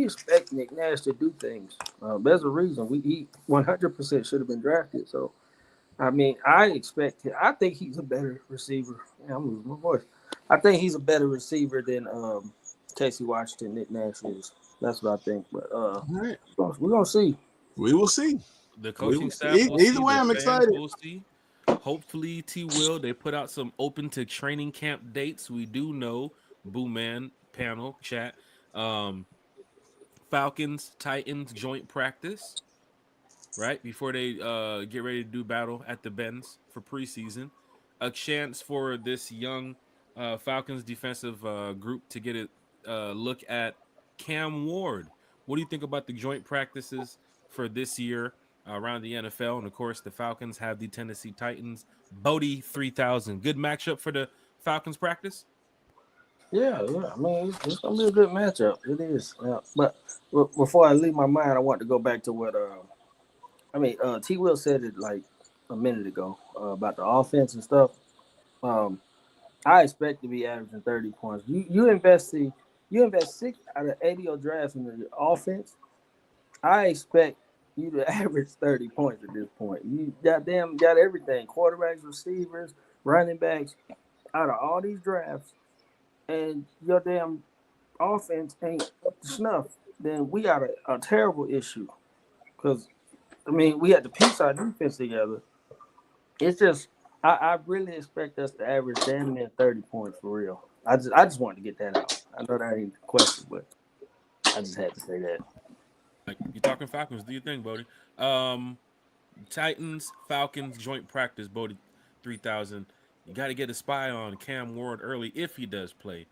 expect Nick Nash to do things. There's a reason he 100% should have been drafted. So I mean, I think he's a better receiver. Yeah, I'm losing my voice. I think he's a better receiver than Casey Washington. Nick Nash is. That's what I think. But right. We're gonna see. We will see. The coaching staff. Either way, I'm excited. We'll see. Hopefully, T. Will, they put out some open to training camp dates. We do know, Booman panel chat, Falcons Titans joint practice, right before they get ready to do battle at the Benz for preseason. A chance for this young Falcons defensive group to get a look at Cam Ward. What do you think about the joint practices for this year around the NFL? And of course, the Falcons have the Tennessee Titans. Bodie 3000. Good matchup for the Falcons practice? Yeah. I mean, it's gonna be a good matchup. It is. But before I leave my mind, I want to go back to what T. Will said it like a minute ago about the offense and stuff. I expect to be averaging 30 points. You invest 6 out of 80 your drafts in the offense. I expect you to average 30 points at this point. You got everything: quarterbacks, receivers, running backs, out of all these drafts, and your damn offense ain't up to snuff. Then we got a terrible issue because we had to piece our defense together. It's just I really expect us to average damn near 30 points for real. I just wanted to get that out. I know that ain't the question, but I just had to say that. You're talking Falcons. Do you think, Bodie? Titans, Falcons, joint practice, Bodie 3000. You got to get a spy on Cam Ward early if he does play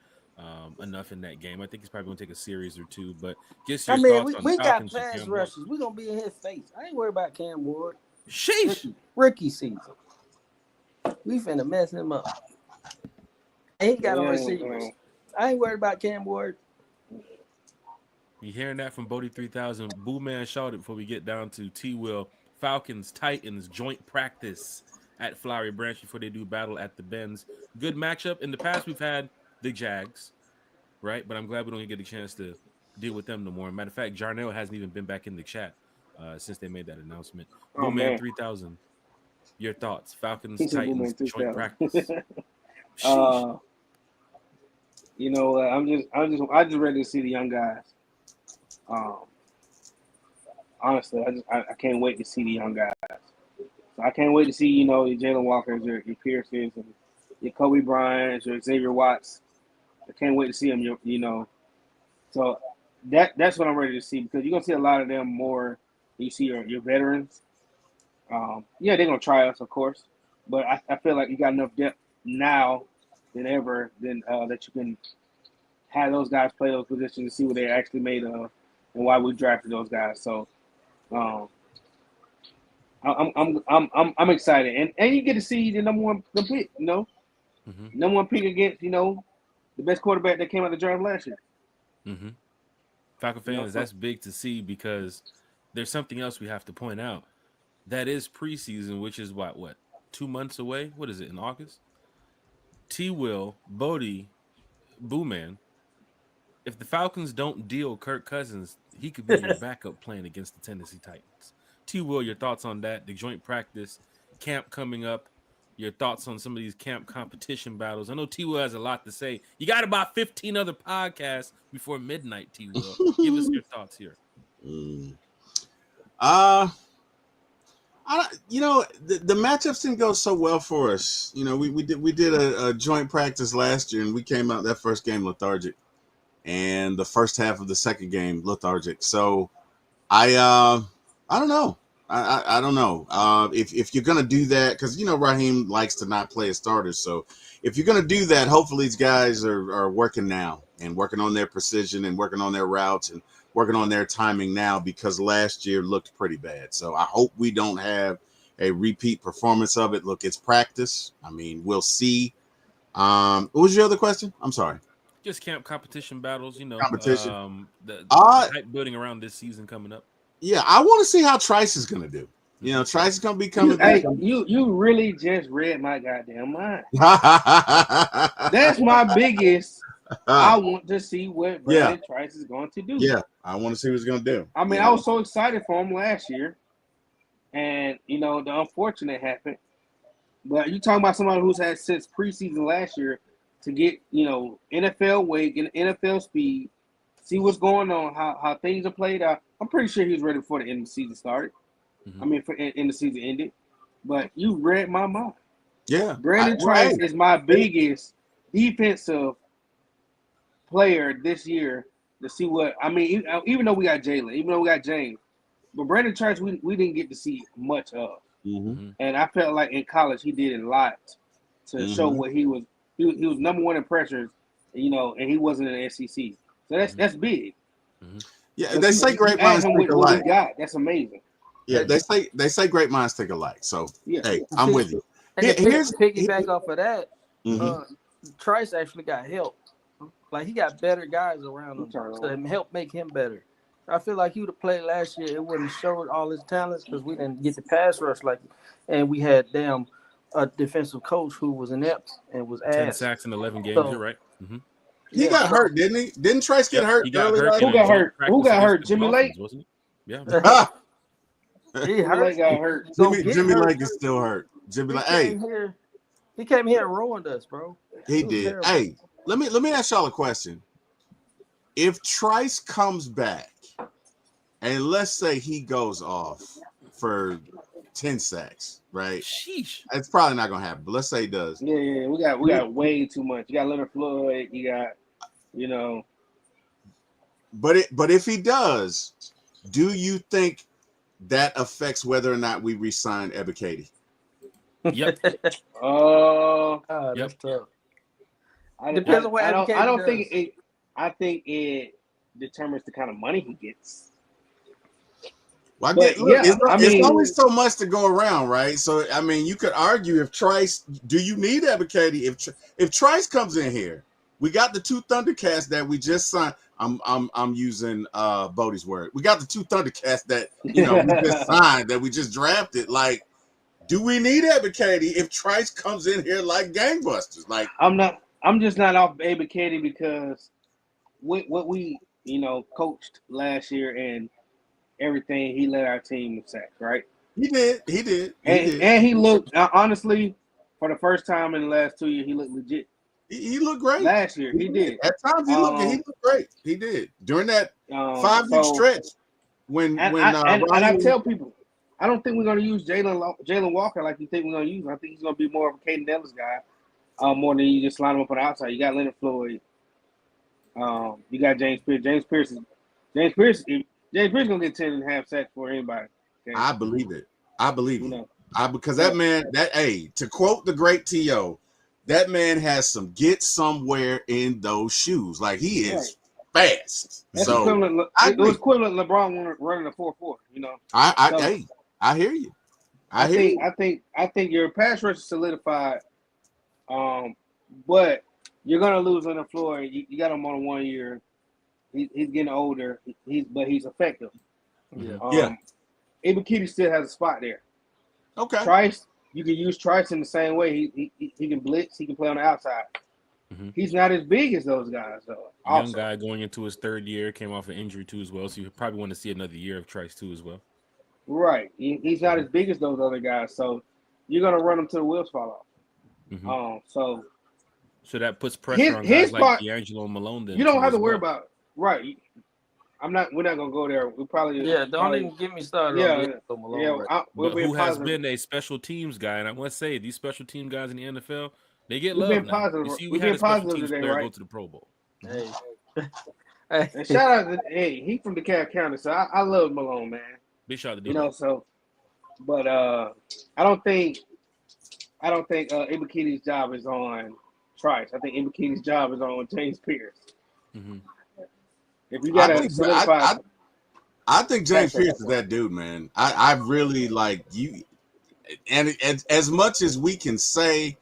enough in that game. I think he's probably going to take a series or two, but just your thoughts on we Falcons got pass rushes. We're going to be in his face. I ain't worried about Cam Ward. Sheesh. Rookie season. We finna mess him up. Ain't got no receivers. I ain't worried about Cam Ward. You hearing that from Bodie 3000? Booman Shawty before we get down to T. Will. Falcons, Titans, joint practice at Flowery Branch before they do battle at the Benz. Good matchup. In the past, we've had the Jags, right? But I'm glad we don't get a chance to deal with them no more. Matter of fact, Jarnell hasn't even been back in the chat since they made that announcement. Booman 3000. Your thoughts? Falcons, Titans, joint practice. I just ready to see the young guys. Honestly, I can't wait to see the young guys. So I can't wait to see your Jalen Walkers, your Pierces, and your Kobe Bryants, your Xavier Watts. I can't wait to see him. You know, so that's what I'm ready to see because you're gonna see a lot of them more. You see your veterans. Yeah, they're gonna try us, of course, but I feel like you got enough depth now than ever than that you can have those guys play those positions and see what they actually made of and why we drafted those guys. So um, I'm excited, and you get to see the number one pick, you know, number one pick against the best quarterback that came out of the draft last year. Falcon fans, that's big to see because there's something else we have to point out. That is preseason, which is what 2 months away. What is it in August? T. Will, Bodie, Booman. If the Falcons don't deal Kirk Cousins, he could be your backup playing against the Tennessee Titans. T. Will, your thoughts on that? The joint practice camp coming up. Your thoughts on some of these camp competition battles. I know T. Will has a lot to say. You got about 15 other podcasts before midnight, T. Will. Give us your thoughts here. The matchups didn't go so well for us. You know, we did a joint practice last year, and we came out that first game lethargic, and the first half of the second game lethargic. So I don't know. I don't know if you're gonna do that, because Raheem likes to not play as starters. So if you're gonna do that, hopefully these guys are working now and working on their precision and working on their routes and working on their timing now, because last year looked pretty bad. So I hope we don't have a repeat performance of it. Look, it's practice. I mean, we'll see. What was your other question? I'm sorry. Just camp competition battles, Competition. The hype building around this season coming up. Yeah, I want to see how Trice is going to do. Trice is going to be coming back. You really just read my goddamn mind. That's my biggest. I want to see what Brandon Trice is going to do. Yeah, I want to see what he's going to do. I mean, I was so excited for him last year, and the unfortunate happened. But you talking about somebody who's had since preseason last year to get NFL weight and NFL speed, see what's going on, how things are played out. I'm pretty sure he was ready before the end of the season started. I mean, in the season ended. But you read my mind. Yeah, Brandon Trice is my biggest defensive player this year to see what – I mean, even though we got Jalen, even though we got James, but Brandon Trice we didn't get to see much of. And I felt like in college he did a lot to show what he was. He was number one in pressures, and he wasn't in the SEC. So that's big. Yeah, they say great minds think alike. That's amazing. Yeah, they say great minds think alike. So hey, I'm with you. Here's piggyback off of that. Trice actually got help. Like, he got better guys around him to help make him better. I feel like he would have played last year. It wouldn't have showed all his talents because we didn't get the pass rush and we had a defensive coach who was inept and was ass. 10 sacks in 11 games. You're right. He got hurt, didn't he? Didn't Trice get hurt? He got hurt. Who got hurt? Who got hurt? Jimmy Lake? Wasn't he? Yeah. Jimmy Lake got hurt. Jimmy Lake is still hurt. Jimmy Lake. He came here and ruined us, bro. He did. Terrible. Hey, let me ask y'all a question. If Trice comes back, and let's say he goes off for 10 sacks, right? Sheesh. It's probably not gonna happen, but let's say he does. Yeah. We got way too much. You got Leonard Floyd. You got, But if he does, do you think that affects whether or not we re-sign Ebiketie? Yep. That's tough. Depends on what I don't think it. I think it determines the kind of money he gets. Well, it's only so much to go around, right? So, I mean, you could argue if Trice, do you need Ebiketie? If Trice comes in here, we got the 2 Thundercats that we just signed. I'm using Bodie's word. We got the 2 Thundercats that we just signed, that we just drafted. Like, do we need Ebiketie if Trice comes in here like gangbusters? Like, I'm just not off Ebiketie because what we coached last year and everything, he led our team with sacks, right? He did. And he looked, honestly, for the first time in the last 2 years, he looked legit. He looked great. Last year, he did. At times, he looked great. He did. During that 5-week stretch. And I tell people, I don't think we're going to use Jalen Walker like you think we're going to use him. I think he's going to be more of a Caden Ellis guy, more than you just line him up on the outside. You got Leonard Floyd. You got James Pierce. James Pierce gonna get 10.5 sacks for anybody. Okay? I believe it. I believe You it. know, Because that man, to quote the great T.O., that man has some get somewhere in those shoes. Like he is fast. That's so equivalent. It was equivalent LeBron running a 4.4. You know. I hear you. I think your pass rush is solidified. But you're gonna lose on the floor. You got him on 1 year. He's getting older. He's effective. Yeah. Ibukiti still has a spot there. Okay. Trice, you can use Trice in the same way. He can blitz. He can play on the outside. Mm-hmm. He's not as big as those guys, though. Young guy going into his third year, came off an injury too as well. So you probably want to see another year of Trice too as well. Right. He's not as big as those other guys, so you're gonna run him till the wheels fall off. Mm-hmm. So that puts pressure on guys like D'Angelo Malone. Then you don't have to worry about right. We're not gonna go there. We probably don't even get me started. On Malone, who has been a special teams guy, and I must say these special team guys in the NFL, they get love now. Positive. You see, we had a special teams player go to the Pro Bowl. Hey, and shout out to he from DeKalb County, so I love Malone, man. Big shout out to but I don't think Ibukiti's job is on Trice. I think Ibukiti's job is on James Pierce. Mm-hmm. If you gotta solidify, I think James Pierce is that dude, man. I really like you, and as much as we can say,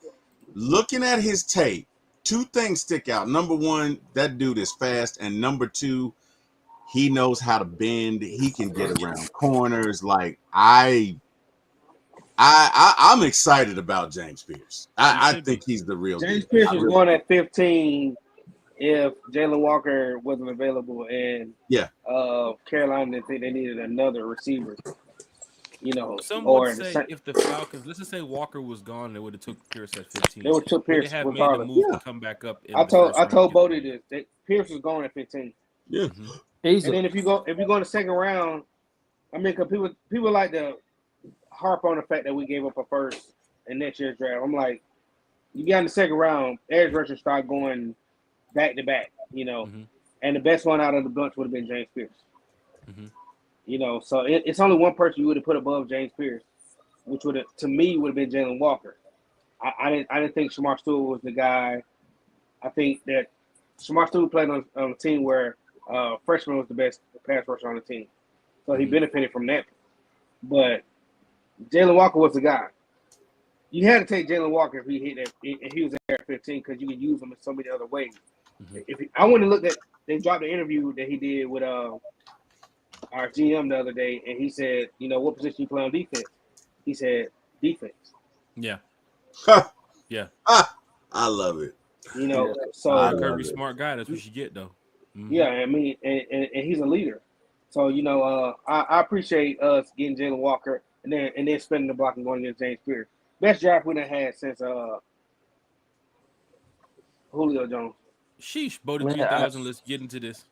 looking at his tape, two things stick out. Number one, that dude is fast, and number two, he knows how to bend. He can get around corners. Like I'm excited about James Pierce. I think he's the real. James Pierce was going at 15 if Jalen Walker wasn't available, and Carolina didn't think they needed another receiver. Some would say if the Falcons, let's just say Walker was gone, they would have took Pierce at 15. They would took Pierce. They have made the move to come back up. I told Bodie this. Pierce was going at 15. Yeah. Mm-hmm. And then if you go in the second round, I mean, because people like to harp on the fact that we gave up a first in next year's draft. I'm like, you got in the second round, edge rushers start going back to back, and the best one out of the bunch would have been James Pierce. Mm-hmm. So it's only one person you would have put above James Pierce, which would have been Jalen Walker. I didn't think Shamar Stewart was the guy. I think that Shamar Stewart played on a team where freshman was the best pass rusher on the team, so he benefited from that. But Jalen Walker was the guy. You had to take Jalen Walker if he hit that. If he was there at 15, because you could use him in so many other ways. Mm-hmm. I went and looked at. They dropped the interview that he did with our GM the other day, and he said, what position you play on defense? He said defense. Yeah. Yeah. I love it. So Kirby's smart guy. That's what you get, though. Mm-hmm. Yeah, I mean, and he's a leader. So I appreciate us getting Jalen Walker and then spending the block and going against James Pierce. Best draft we done had since Julio Jones. Sheesh, Bodie 3000. Let's get into this.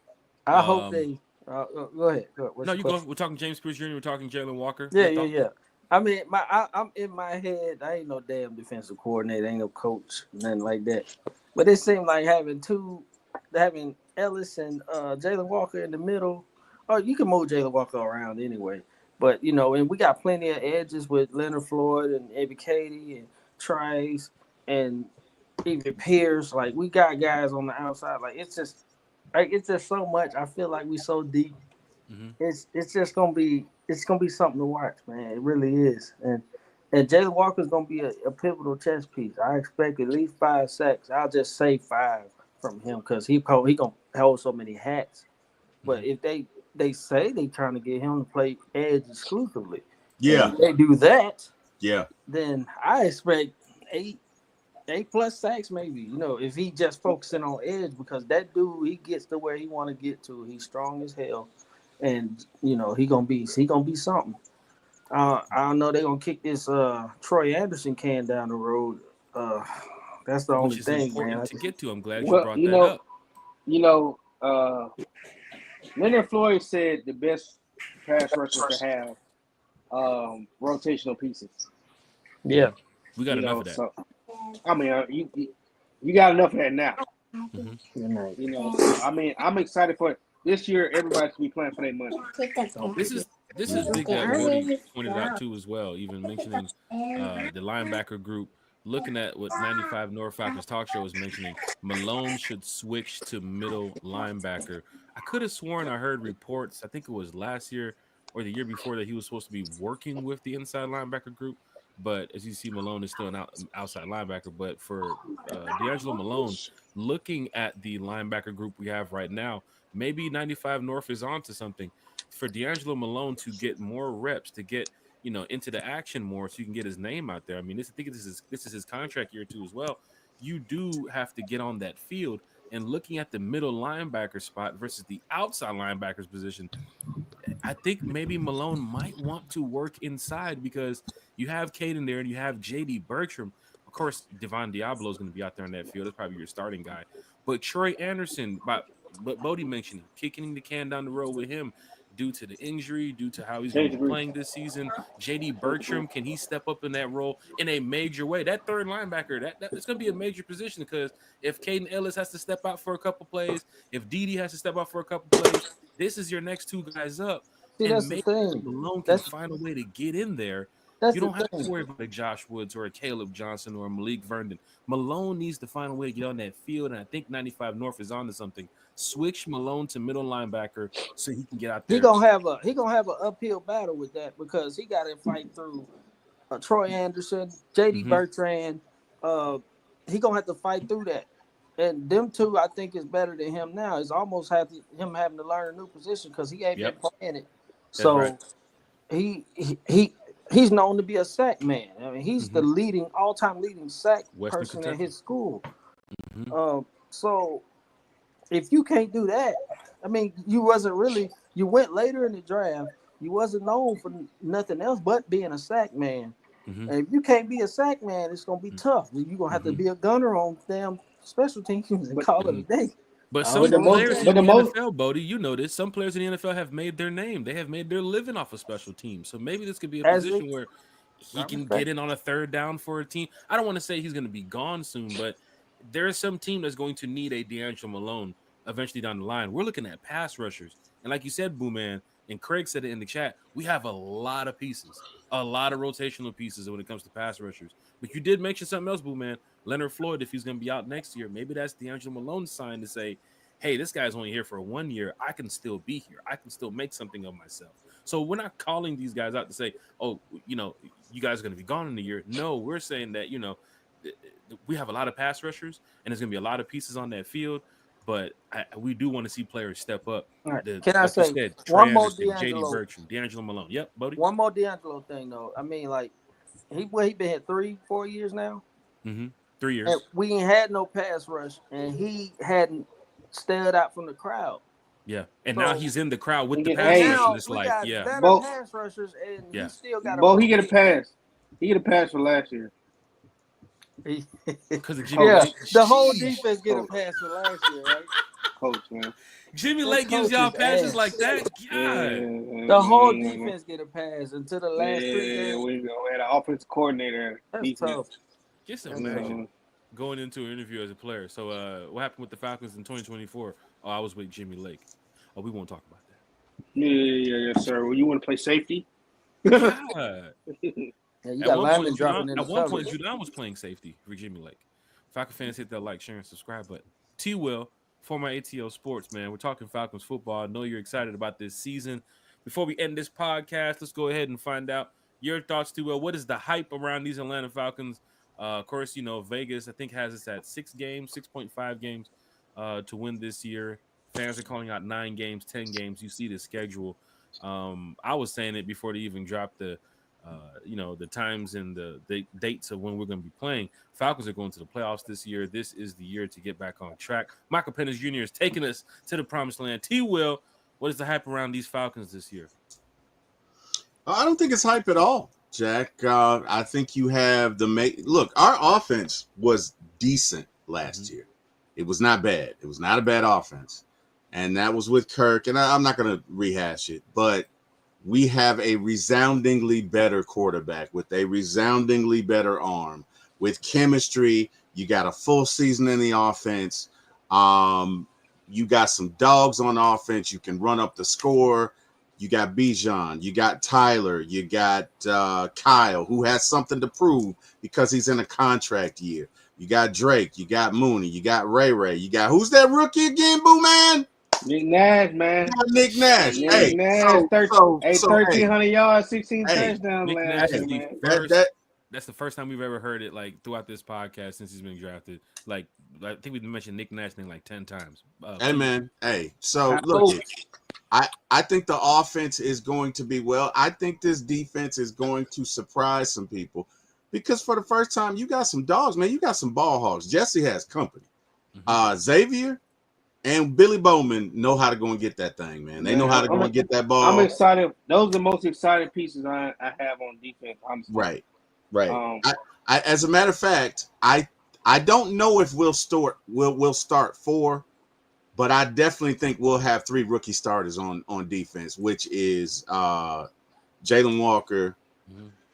I hope they. Go ahead. No, you go. We're talking James Pierce Jr. We're talking Jalen Walker. Yeah. I mean, I'm in my head. I ain't no damn defensive coordinator. Ain't no coach, nothing like that. But it seemed like having Ellis and Jalen Walker in the middle. Or you can move Jalen Walker around anyway. But and we got plenty of edges with Leonard Floyd and Ebiketie and Trice and even Pierce. Like we got guys on the outside. Like it's just so much. I feel like we so deep. Mm-hmm. It's just gonna be something to watch, man. It really is. And Jalen Walker's gonna be a pivotal chess piece. I expect at least 5 sacks. I'll just say 5 from him because he gonna hold so many hats. But if they say they trying to get him to play edge exclusively, if they do that, then I expect 8 plus sacks maybe. If he just focusing on edge, because that dude, he gets to where he want to get to. He's strong as hell, and he gonna be something. I don't know, they're gonna kick this Troy Anderson can down the road. That's the only thing, man. To get to. I'm glad you brought that up. Leonard Floyd said the best pass rushers to have rotational pieces. Yeah, we got enough of that. So, I mean, you got enough of that now. You know, so I mean, I'm excited for it. This year. Everybody should be playing for their money. This is big that Bodie pointed out too as well. Even mentioning the linebacker group. Looking at what 95 North Falcons talk show was mentioning, Malone should switch to middle linebacker. I could have sworn I heard reports. I think it was last year or the year before that he was supposed to be working with the inside linebacker group. But as you see, Malone is still an outside linebacker. But for D'Angelo Malone, looking at the linebacker group we have right now, maybe 95 North is onto something. For D'Angelo Malone to get more reps, to get into the action more, so you can get his name out there. I mean, I think this is his contract year too as well. You do have to get on that field. And looking at the middle linebacker spot versus the outside linebackers position, I think maybe Malone might want to work inside because you have Caden there and you have JD Bertram. Of course, Devon Diablo is going to be out there on that field. That's probably your starting guy. But Troy Anderson, but Bodie mentioned kicking the can down the road with him due to the injury, due to how he's going to be playing this season. JD Bertram, can he step up in that role in a major way? That third linebacker, it's going to be a major position because if Caden Ellis has to step out for a couple plays, if Dede has to step out for a couple plays, this is your next two guys up. See, and that's the thing. Malone can find a way to get in there. You don't have to worry about a Josh Woods or a Caleb Johnson or a Malik Vernon. Malone needs to find a way to get on that field, and I think 95 North is onto something. Switch Malone to middle linebacker so he can get out there. He gonna have an uphill battle with that because he got to fight through Troy Anderson, JD Bertrand. He gonna have to fight through that, and them two I think is better than him now. It's almost him having to learn a new position because he ain't been playing it. So right. He's known to be a sack man. I mean, he's the all-time leading sack person at his school. So if you can't do that, I mean, you went later in the draft. You wasn't known for nothing else but being a sack man. And if you can't be a sack man, it's gonna be tough. You're gonna have to be a gunner on damn special teams and call it a day. But some players in the NFL, Bodie, you know this. Some players in the NFL have made their name. They have made their living off of special teams. So maybe this could be a position where he can get in on a third down for a team. I don't want to say he's going to be gone soon, but there is some team that's going to need a D'Angelo Malone eventually down the line. We're looking at pass rushers. And like you said, Booman, and Craig said it in the chat, we have a lot of pieces, a lot of rotational pieces when it comes to pass rushers. But you did mention something else, Booman. Leonard Floyd, if he's going to be out next year, maybe that's D'Angelo Malone's sign to say, hey, this guy's only here for 1 year. I can still be here. I can still make something of myself. So we're not calling these guys out to say, oh, you guys are going to be gone in a year. No, we're saying that, we have a lot of pass rushers and there's going to be a lot of pieces on that field. But we do want to see players step up. Right. Can I say one more D'Angelo? JD Bertram, D'Angelo Malone. Yep, Bodie. One more D'Angelo thing, though. I mean, like, he been here 3-4 years now? 3 years. And we ain't had no pass rush, and he hadn't stared out from the crowd. Yeah, and now he's in the crowd with the pass rushers. It's like, better pass rushers, and he still got he get a pass. He get a pass for last year. Because of Jimmy Lake. The whole defense get a pass for last year, right? Coach, man. Jimmy Lake gives y'all passes like that. The whole defense get a pass until the last 3 games. We had an offensive coordinator. That's tough. Just imagine going into an interview as a player. So what happened with the Falcons in 2024? Oh, I was with Jimmy Lake. Oh, we won't talk about that. Yes, sir. Well, you want to play safety? Yeah, you got linemen dropping in the At one point, Judon was playing safety for Jimmy Lake. Falcon fans, hit that like, share, and subscribe button. T-Will, former ATO Sports, man. We're talking Falcons football. I know you're excited about this season. Before we end this podcast, let's go ahead and find out your thoughts, T-Will. What is the hype around these Atlanta Falcons? Of course, Vegas, I think, has us at 6.5 games to win this year. Fans are calling out 9 games, 10 games. You see the schedule. I was saying it before they even dropped the times and the dates of when we're going to be playing. Falcons are going to the playoffs this year. This is the year to get back on track. Michael Penix Jr. is taking us to the promised land. T-Will, what is the hype around these Falcons this year? I don't think it's hype at all, Jack. I think you have look, our offense was decent last year. It was not bad. It was not a bad offense. And that was with Kirk. And I'm not going to rehash it, but we have a resoundingly better quarterback with a resoundingly better arm. With chemistry, you got a full season in the offense. You got some dogs on offense. You can run up the score. You got Bijan. You got Tyler. You got Kyle, who has something to prove because he's in a contract year. You got Drake. You got Mooney. You got Ray. You got who's that rookie again, Boo Man? Nick Nash, man. Nick Nash. Nick Hey, Nash, 1,300 yards, 16 hey, touchdowns Nick last Nash year, is man. that's the first time we've ever heard it like throughout this podcast since he's been drafted. Like I think we've mentioned Nick Nash thing like 10 times. Hey man, so look, I think the offense is going to be well. I think this defense is going to surprise some people because for the first time you got some dogs, man. You got some ball hogs. Jesse has company. Xavier and Billy Bowman know how to go and get that thing, man. They know how to go and get that ball. I'm excited. Those are the most exciting pieces I have on defense. Right. I as a matter of fact, I don't know if we'll start 4, but I definitely think we'll have 3 rookie starters on defense, which is Jalen Walker,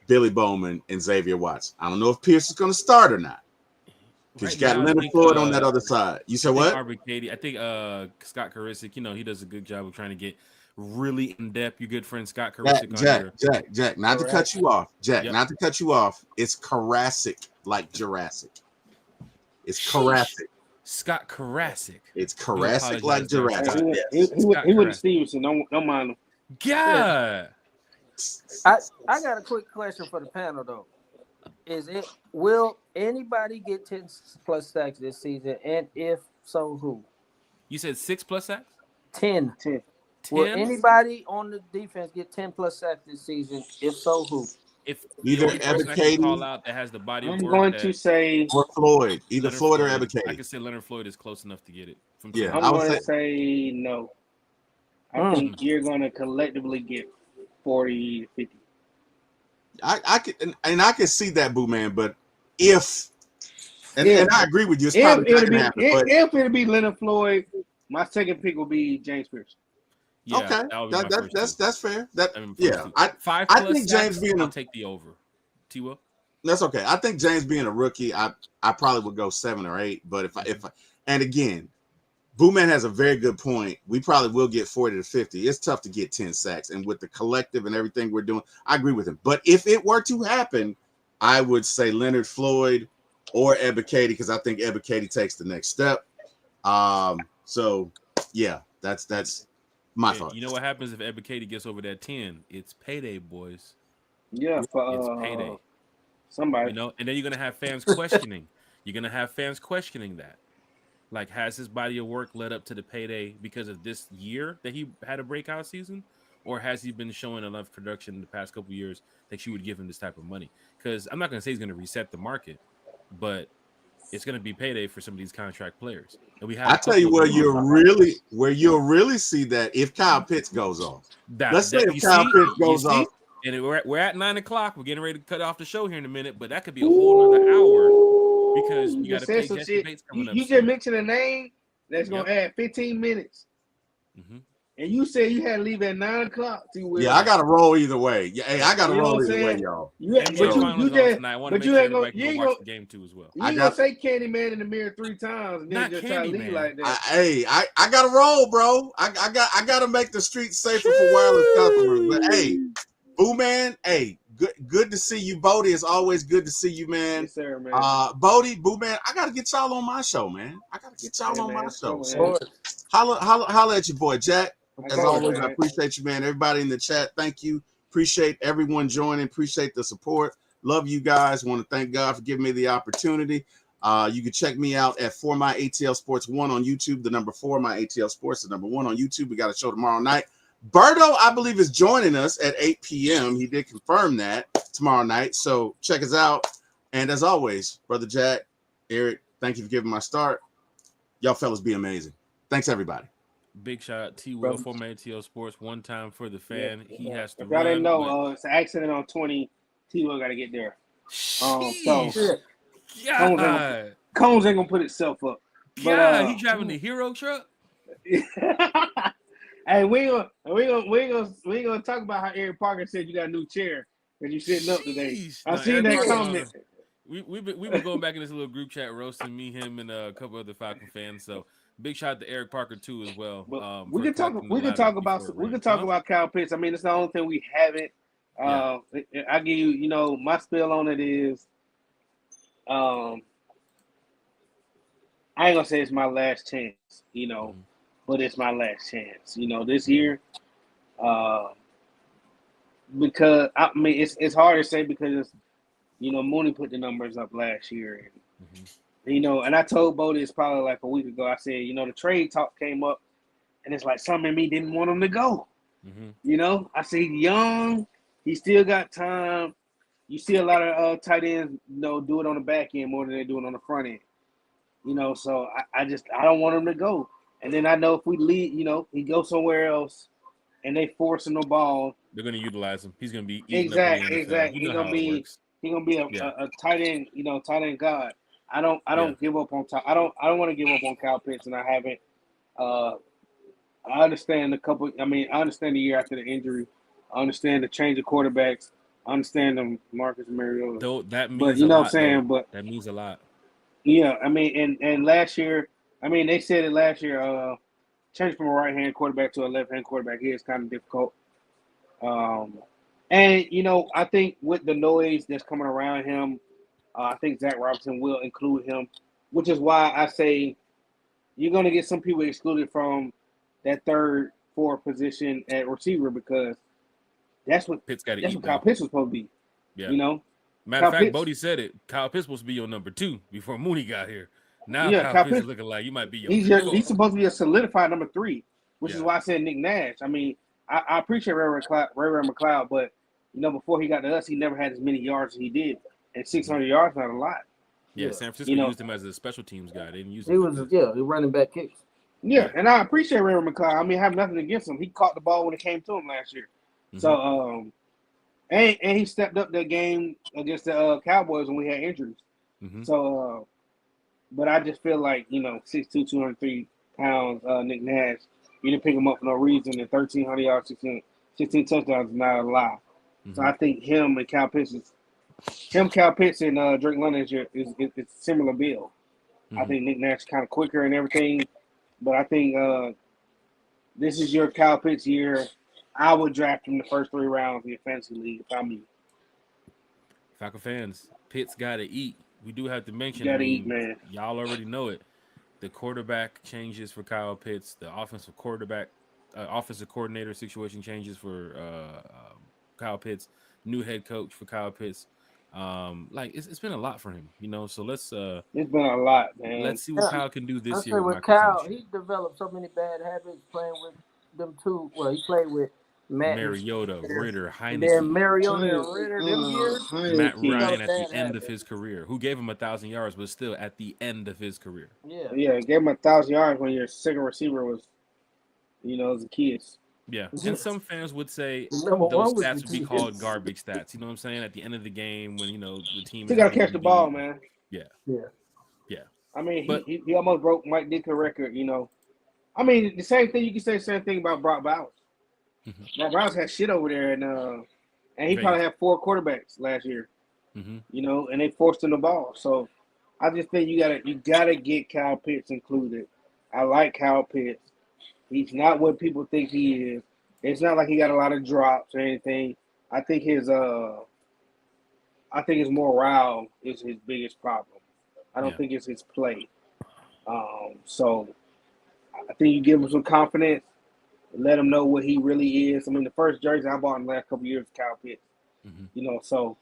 Billy Bowman, and Xavier Watts. I don't know if Pierce is going to start or not. Because you got Leonard Floyd on that other side. You said what? I think Scott Karisic, he does a good job of trying to get really in depth. Your good friend Scott Karisic. Jack, not to cut you off. Not to cut you off. It's Karasic, like Jurassic. It's Karasic. Scott Karasic. It's Karasic like Jurassic. He wouldn't Stevenson. Don't mind him. God. I got a quick question for the panel though. Will anybody get 10 plus sacks this season? And if so, who? You said 6 plus sacks? 10. Will anybody on the defense get 10 plus sacks this season? If so, who? If either Ebiketie call out that has the body of work, I'm going to say or Floyd. Either Leonard Floyd or Ebiketie. I can say Leonard Floyd is close enough to get it. I'm going to say no. I think you're going to collectively get 40 to 50. I can see that, Boo Man, but if I agree with you, it's probably not gonna happen. If it'll be Leonard Floyd, my second pick will be James Pierce. Yeah, okay, that's fair. I think James being I'll take the over. T-Will? That's okay. I think James being a rookie, I probably would go 7 or 8. But if and again, Boo Man has a very good point. We probably will get 40 to 50. It's tough to get 10 sacks. And with the collective and everything we're doing, I agree with him. But if it were to happen, I would say Leonard Floyd or Ebiketie because I think Ebiketie takes the next step. So, yeah, that's my thought. You know what happens if Ebiketie gets over that 10? It's payday, boys. Yeah, it's payday. Somebody. And then you're going to have fans questioning. That. Like, has his body of work led up to the payday because of this year that he had a breakout season? Or has he been showing enough production in the past couple of years that you would give him this type of money? Because I'm not going to say he's going to reset the market, but it's going to be payday for some of these contract players. And I tell you where you'll really see that if Kyle Pitts goes off. Let's say if Kyle Pitts goes off. And we're at 9:00. We're getting ready to cut off the show here in a minute, but that could be a whole other hour. Because you got to pay Jesse Bates coming up. You just mentioned a name that's going to add 15 minutes. Mm-hmm. And you said you had to leave at 9:00. Yeah, I got to roll either way. Yeah, hey, I got to roll either way, y'all. You ain't going to the game too as well. You ain't going to say Candyman in the mirror 3 times and then just try to leave like that. I got to roll, bro. I got to make the streets safer for wireless customers. But hey, Boo Man, hey, good to see you, Bodie. It's always good to see you, man. Yes, sir, man. Bodie, Boo Man, I gotta get y'all on my show, man. I gotta get y'all on my show. So, holla at your boy, Jack. As always, I appreciate you, man. Everybody in the chat, thank you. Appreciate everyone joining. Appreciate the support. Love you guys. Want to thank God for giving me the opportunity. You can check me out at For My ATL Sports 1 on YouTube. The number 4, My ATL Sports, the number 1 on YouTube. We got a show tomorrow night. Berto, I believe, is joining us at 8 p.m. He did confirm that tomorrow night. So check us out. And as always, Brother Jack, Eric, thank you for giving my start. Y'all fellas be amazing. Thanks, everybody. Big shout out T-Will, former ATL Sports, one time for the fan. Yeah. He has to run. I didn't know. It's an accident on 20. T-Will got to get there. So Combs ain't going to put itself up. But, he driving the hero truck? Hey, we ain't gonna talk about how Eric Parker said you got a new chair because you sitting up today. I seen that comment. We've been going back in this little group chat roasting me, him, and a couple other Falcon fans. So Big shout out to Eric Parker too as well. We For can talk. collecting the We can ladder talk before about. it We can ran. talk about Kyle Pitts. I mean, it's the only thing we haven't. Yeah. I give you. You know, my spill on it is. I ain't gonna say it's my last chance. You know, but it's my last chance. You know, this year. Because I mean, it's hard to say because you know Mooney put the numbers up last year, and you know, and I told Bo this probably like a week ago. I said, you know, the trade talk came up, and it's like some in me didn't want him to go. You know, I say he's young, he still got time. You see a lot of tight ends, you know, do it on the back end more than they do it on the front end. You know, so I don't want him to go. And then I know if we leave, you know, he goes somewhere else, and they forcing the ball. They're going to utilize him. He's going to be eating up in the NFL. Exactly. You know how it works. He's gonna be a tight end, you know, tight end god. I don't give up on I don't want to give up on Kyle Pitts, and I haven't. I understand I understand the year after the injury. I understand the change of quarterbacks. I understand the Marcus Mariota. Though that means but you a know lot, what I'm saying. though. But that means a lot. Yeah, I mean, and last year, I mean, they said it last year. Change from a right hand quarterback to a left hand quarterback here is kind of difficult. And you know, I think with the noise that's coming around him, I think Zach Robinson will include him, which is why I say you're going to get some people excluded from that third, fourth position at receiver because that's what Pitts got to that's eat. what Kyle Pitts was supposed to be. Yeah. You know. Matter of fact, Bodie said it. Kyle Pitts supposed to be your number 2 before Mooney got here. Now Kyle Pitts is looking like you might be your he's supposed to be a solidified number 3, which is why I said Nick Nash. I mean, I appreciate Ray McLeod, but you know, before he got to us, he never had as many yards as he did, and 600 yards not a lot. Yeah, San Francisco used him as a special teams guy. They didn't use him. He running back kicks. Yeah, and I appreciate Ray McLeod. I mean, I have nothing against him. He caught the ball when it came to him last year. So, and he stepped up that game against the Cowboys when we had injuries. So, but I just feel like, you know, 6'2", 203 pounds, Nick Nash, you didn't pick him up for no reason, and 1,300 yards, 16 touchdowns is not a lie. So I think him, Kyle Pitts, and Drake London is a similar build. I think Nick Nash is kind of quicker and everything, but I think this is your Kyle Pitts year. I would draft him the first 3 rounds in your fantasy league if I'm you. Falcon fans, Pitts got to eat. We do have to mention, eat, man. Y'all already know it. The quarterback changes for Kyle Pitts. The offensive coordinator situation changes for Kyle Pitts. New head coach for Kyle Pitts. Like it's been a lot for him, you know. So let's it's been a lot, man. Let's see what Kyle can do this year. With Kyle, he developed so many bad habits playing with them two. Well, he played with Mariota, Ritter, Heineke. Then Mariota and Ritter, them years. Matt Ryan at the end of his career, who gave him 1,000 yards, but still at the end of his career. Yeah, gave him 1,000 yards when your second receiver was, you know, as a kid. Yeah, and some fans would say those stats would be called garbage stats. You know what I'm saying? At the end of the game, when you know the team, you gotta catch the ball, man. Yeah. I mean, he almost broke Mike Ditka record. You know, I mean, the same thing. You can say the same thing about Brock Bowers. Brock Bowers had shit over there, and he probably had 4 quarterbacks last year. You know, and they forced him the ball. So I just think you gotta get Kyle Pitts included. I like Kyle Pitts. He's not what people think he is. It's not like he got a lot of drops or anything. I think his morale is his biggest problem. I don't think it's his play. So I think you give him some confidence, let him know what he really is. I mean, the first jersey I bought in the last couple of years was Kyle Pitts. You know, so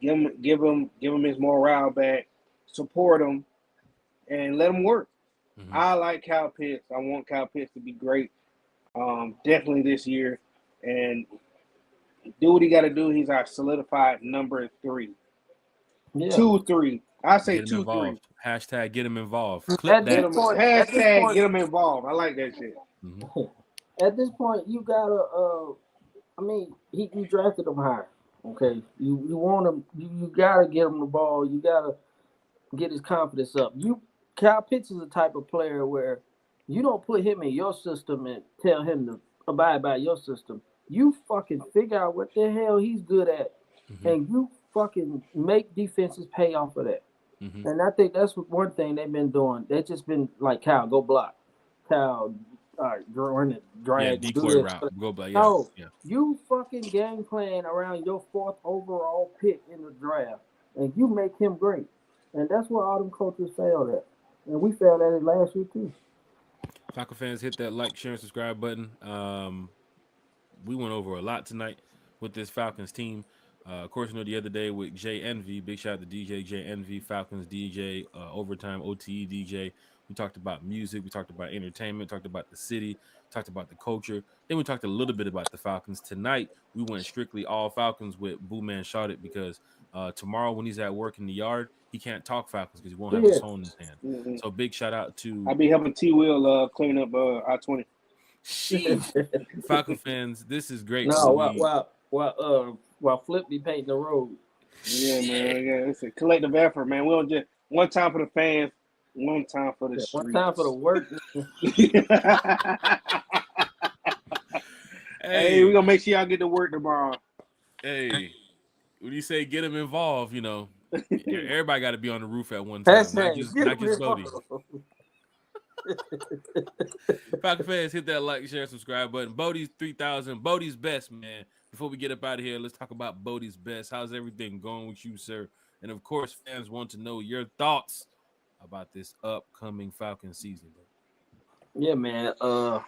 give him his morale back, support him, and let him work. I like Kyle Pitts. I want Kyle Pitts to be great, definitely this year, and do what he got to do. He's our solidified number 3, 2, 3. I say 2, 3. Hashtag get him involved. Hashtag get him involved. I like that shit. At this point, you gotta. I mean, you drafted him high. Okay, you want him. You gotta get him the ball. You gotta get his confidence up. Kyle Pitts is the type of player where you don't put him in your system and tell him to abide by your system. You fucking figure out what the hell he's good at, and you fucking make defenses pay off of that. And I think that's one thing they've been doing. They've just been like, Kyle, go block. Cal, run it, drag, decoy do this. route. Go by No, yeah. you fucking game plan around your 4th overall pick in the draft, and you make him great. And that's where all them coaches failed at. And we failed at it last year too. Falcon fans, hit that like, share, and subscribe button. We went over a lot tonight with this Falcons team. Of course, the other day with Jay Envy, big shout out to DJ Jay Envy, Falcons DJ, overtime OTE DJ. We talked about music, we talked about entertainment, talked about the city, talked about the culture. Then we talked a little bit about the Falcons. Tonight, we went strictly all Falcons with Booman Shawty because tomorrow when he's at work in the yard, he can't talk Falcons because he won't have his phone in his hand. Mm-hmm. So big shout out to I be helping T Will clean up I-20. Falcon fans. This is great. No, while Flip be painting the road. Yeah, man. Yeah, it's a collective effort, man. We don't just one time for the fans, one time for the streets. One time for the work. Hey, we're gonna make sure y'all get to work tomorrow. Hey, when you say get them involved, everybody got to be on the roof at one time, not just Bodie. Falcon fans, hit that like, share, subscribe button. Bodie's 3000. Bodie's best, man. Before we get up out of here, let's talk about Bodie's best. How's everything going with you, sir? And of course, fans want to know your thoughts about this upcoming Falcon season. Yeah, man. I'm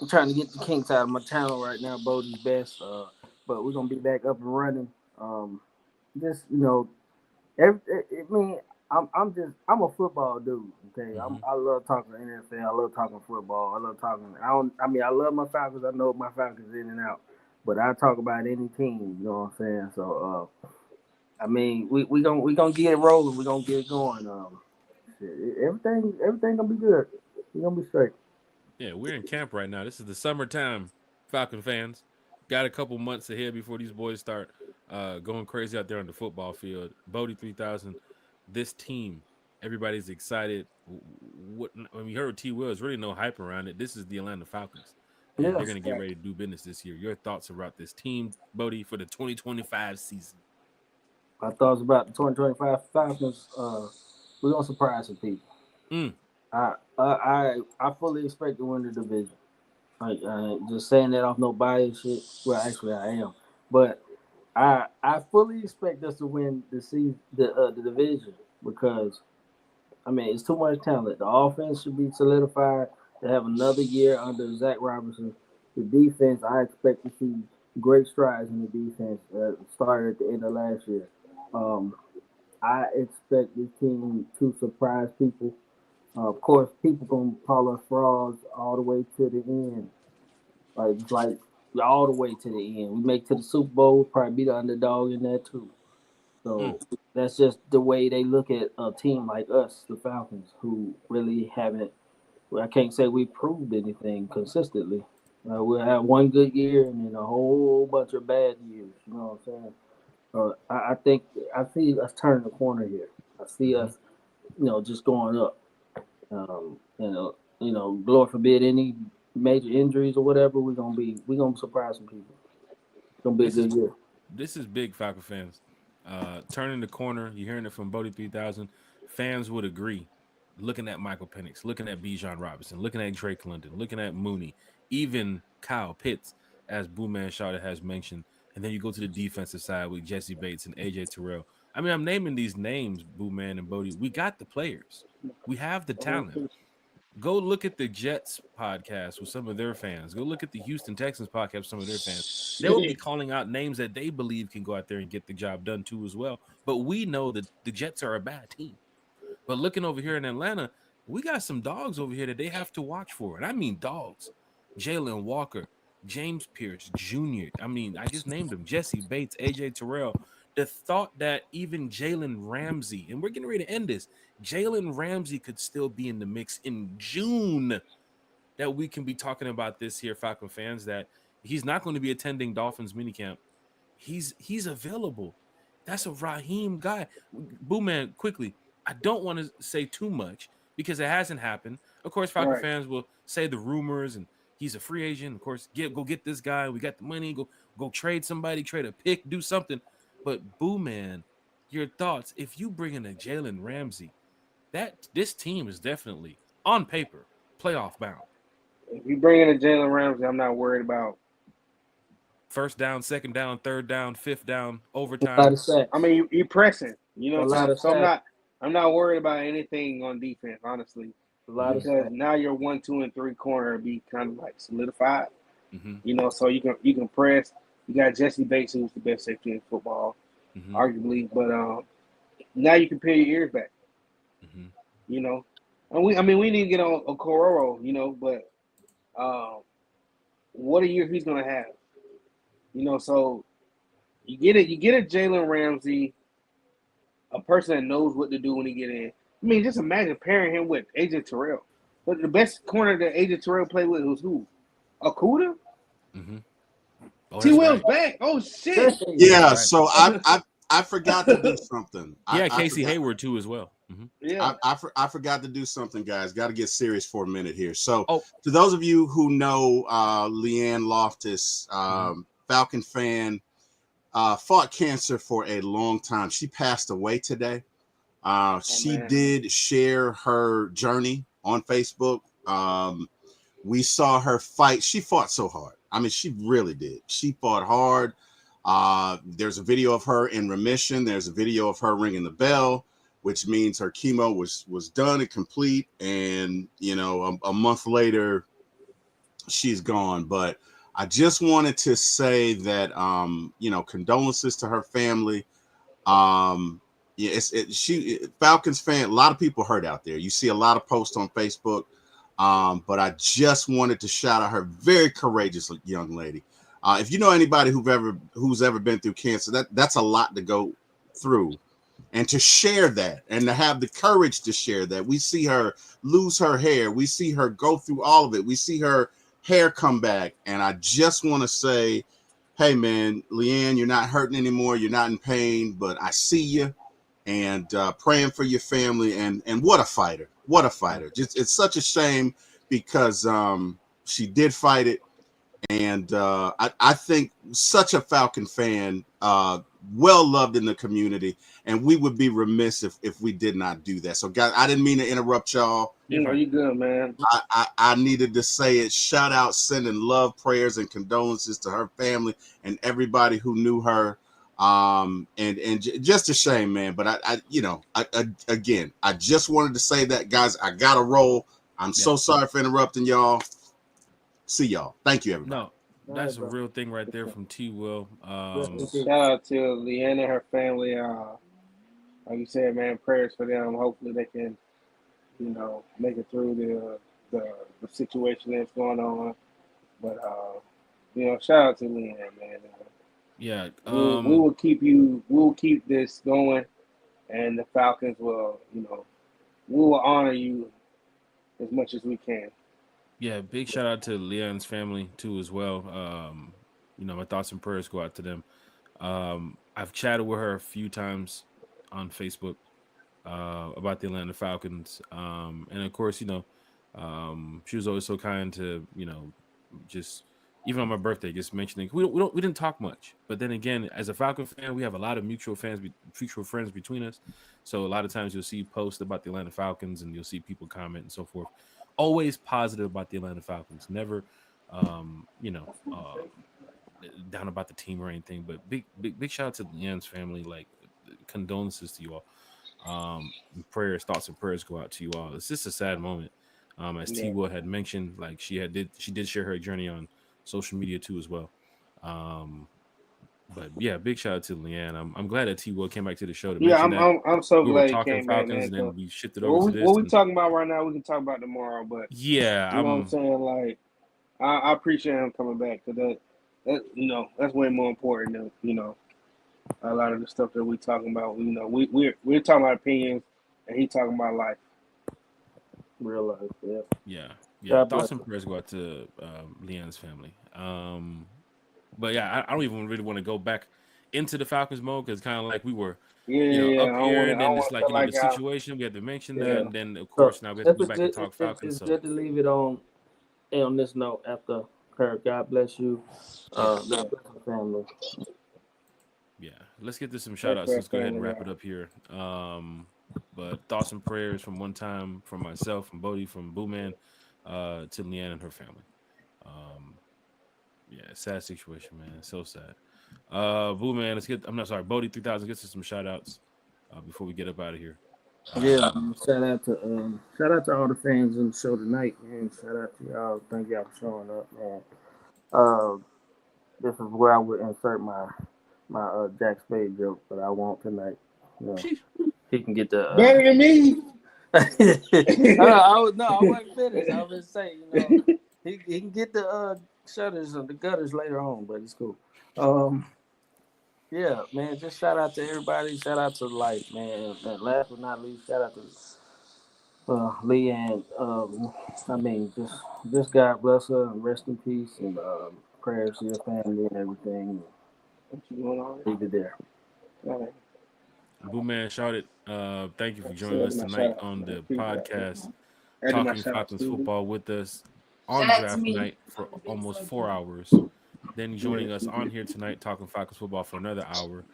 trying to get the kinks out of my channel right now. Bodie's best. But we're gonna be back up and running. I'm a football dude. Okay, Mm-hmm. I love talking NFL. I love talking football. I love talking. I love my Falcons. I know my Falcons in and out, but I talk about any team. You know what I'm saying? So, we gonna get it rolling. We gonna get it going. Everything gonna be good. We gonna be straight. Yeah, we're in camp right now. This is the summertime, Falcon fans. Got a couple months ahead before these boys start going crazy out there on the football field. Bodie 3000. This team, everybody's excited. When we heard T. Will, there's really no hype around it. This is the Atlanta Falcons. And they're going to get ready to do business this year. Your thoughts about this team, Bodie, for the 2025 season? My thoughts about the 2025 Falcons, we're going to surprise some people. I fully expect to win the division. Just saying that off no bias shit. Well, actually, I am. But I fully expect us to win the division because, it's too much talent. The offense should be solidified. They have another year under Zach Robinson. The defense, I expect to see great strides in the defense. Started at the end of last year. I expect this team to surprise people. Of course, people gonna call us frauds all the way to the end. Like all the way to the end. We make it to the Super Bowl, probably be the underdog in that too. So that's just the way they look at a team like us, the Falcons, who really haven't. I can't say we proved anything consistently. We'll have one good year and then a whole bunch of bad years. You know what I'm saying? I think I see us turning the corner here. I see us, just going up. Lord forbid any major injuries or whatever. We're gonna surprise some people. It's gonna be a good year. This is big, Falcon fans. Turning the corner. You're hearing it from Bodie 3000. Fans would agree. Looking at Michael Penix, looking at Bijan Robinson, looking at Drake London, looking at Mooney, even Kyle Pitts, as Booman Shawty has mentioned. And then you go to the defensive side with Jesse Bates and AJ Terrell. I'm naming these names, Booman and Bodie. We got the players. We have the talent. Go look at the Jets podcast with some of their fans. Go look at the Houston Texans podcast with some of their fans. They will be calling out names that they believe can go out there and get the job done too as well. But we know that the Jets are a bad team. But looking over here in Atlanta, we got some dogs over here that they have to watch for. And I mean dogs. Jalen Walker, James Pierce Jr. I just named them. Jesse Bates, AJ Terrell. The thought that even Jalen Ramsey, and we're getting ready to end this, Jalen Ramsey could still be in the mix in June, that we can be talking about this here, Falcon fans, that he's not going to be attending Dolphins minicamp. He's available. That's a Raheem guy. Booman, quickly, I don't want to say too much because it hasn't happened. Of course, Falcon fans will say the rumors and he's a free agent. Of course, go get this guy. We got the money. Go trade somebody, trade a pick, do something. But Booman, your thoughts, if you bring in a Jalen Ramsey, this team is definitely, on paper, playoff bound. If you bring in a Jalen Ramsey, I'm not worried about First down, second down, third down, fifth down, A overtime. lot of sacks. I mean, you pressing. You know A what lot I'm saying? of So sacks. I'm not worried about anything on defense, honestly, A lot of because sacks. now your 1, 2, and 3 corner be kind of like solidified. Mm-hmm. You know, so you can press. You got Jesse Bates, who's the best safety in football, Mm-hmm. arguably. But now you can peel your ears back. Mm-hmm. You know, and we need to get on Cororo. You know, but what a year he's gonna have. You know, so you get a Jalen Ramsey, a person that knows what to do when he get in. I mean, just imagine pairing him with AJ Terrell. But the best corner that AJ Terrell played with was who? Akuda? Mm-hmm. Oh, T that's Will's right. back. Oh shit. Yeah, Right. so I forgot to do something. He had I Casey forgot. Hayward too as well. Mm-hmm. Yeah. I forgot to do something, guys. Got to get serious for a minute here. So, Oh. to those of you who know Leanne Loftus, Falcon fan, fought cancer for a long time. She passed away today. She did share her journey on Facebook. We saw her fight. She fought so hard. I mean, she really did. She fought hard. There's a video of her in remission. There's a video of her ringing the bell, which means her chemo was done and complete. And, you know, a month later, she's gone. But I just wanted to say that, you know, condolences to her family. Yeah, Falcons fan. A lot of people hurt out there. You see a lot of posts on Facebook. But I just wanted to shout out her very courageous young lady. If you know anybody who's ever been through cancer, that's a lot to go through, and to share that and to have the courage to share that. We see her lose her hair. We see her go through all of it. We see her hair come back. And I just want to say, hey man, Leanne, you're not hurting anymore. You're not in pain, but I see you. And praying for your family, and what a fighter. What a fighter. Just it's such a shame because she did fight it. And I think such a Falcon fan, well loved in the community, and we would be remiss if we did not do that. So guys, I didn't mean to interrupt y'all. You know, you good, man. I needed to say it. Shout out, sending love, prayers, and condolences to her family and everybody who knew her. And just a shame, man. But again, I just wanted to say that, guys. I gotta roll. I'm so sorry for interrupting y'all. See y'all. Thank you, everybody. No, that's a real thing right there from T. Will. Shout out to Leanne and her family. Like you said, man, prayers for them. Hopefully they can, you know, make it through the situation that's going on. But you know, shout out to Leanne, man. Yeah, we will keep you. We will keep this going, and the Falcons will, you know, we will honor you as much as we can. Yeah, big shout out to Leon's family too as well. You know, my thoughts and prayers go out to them. I've chatted with her a few times on Facebook about the Atlanta Falcons, and of course, you know, she was always so kind to, you know, just even on my birthday, just mentioning we didn't talk much, but then again, as a Falcon fan, we have a lot of mutual friends between us. So a lot of times you'll see posts about the Atlanta Falcons, and you'll see people comment and so forth. Always positive about the Atlanta Falcons. Never, you know, down about the team or anything. But big shout out to Leanne's family. Like, condolences to you all. Thoughts and prayers go out to you all. It's just a sad moment. As T. Will had mentioned, like she did share her journey on social media too as well. But yeah, big shout out to Leanne. I'm glad that T. Will came back to the show to mention that. I'm so we glad were he talking came back, Falcons, man. and then we shifted over to this. What we talking about right now, we can talk about tomorrow. But yeah, you know what I'm saying? Like, I appreciate him coming back, because that you know, that's way more important than, you know, a lot of the stuff that we talking about. You know, we're talking about opinions, and he talking about life. Real life, yeah. God Thoughts bless and prayers go out to Leanne's family. But yeah, I don't even really want to go back into the Falcons mode, because kind of like we were, you know, up here, and then it's like, you know, the situation we had to mention that, and then of course now we have to go back and talk Falcons. It's good to leave it on this note after her. God bless you. God bless the family. Yeah, let's get to some shout outs. Let's go ahead and wrap it up here. But thoughts and prayers from one time from myself, from Bodie, from Booman, to Leanne and her family. Yeah, sad situation, man. So sad. Boo man, let's get. I'm not sorry, Bodie 3000. Get to some shout outs before we get up out of here. Yeah, shout out to all the fans in the show tonight, man. Shout out to y'all. Thank y'all for showing up, man. Uh, this is where I would insert my Jack Spade joke, but I won't tonight. You know, he can get the better than me. I wasn't finished. I was just saying, he can get the shutters and the gutters later on, but it's cool. Yeah, man, just shout out to everybody. Shout out to Life, man. And last but not least, shout out to Lee and just God bless her and rest in peace and prayers to your family and everything. Leave it there. Booman Shawty, thank you for joining us tonight on the podcast, talking Falcons football with us on draft night for almost 4 hours. Then joining us on here tonight, talking Falcons football for another hour.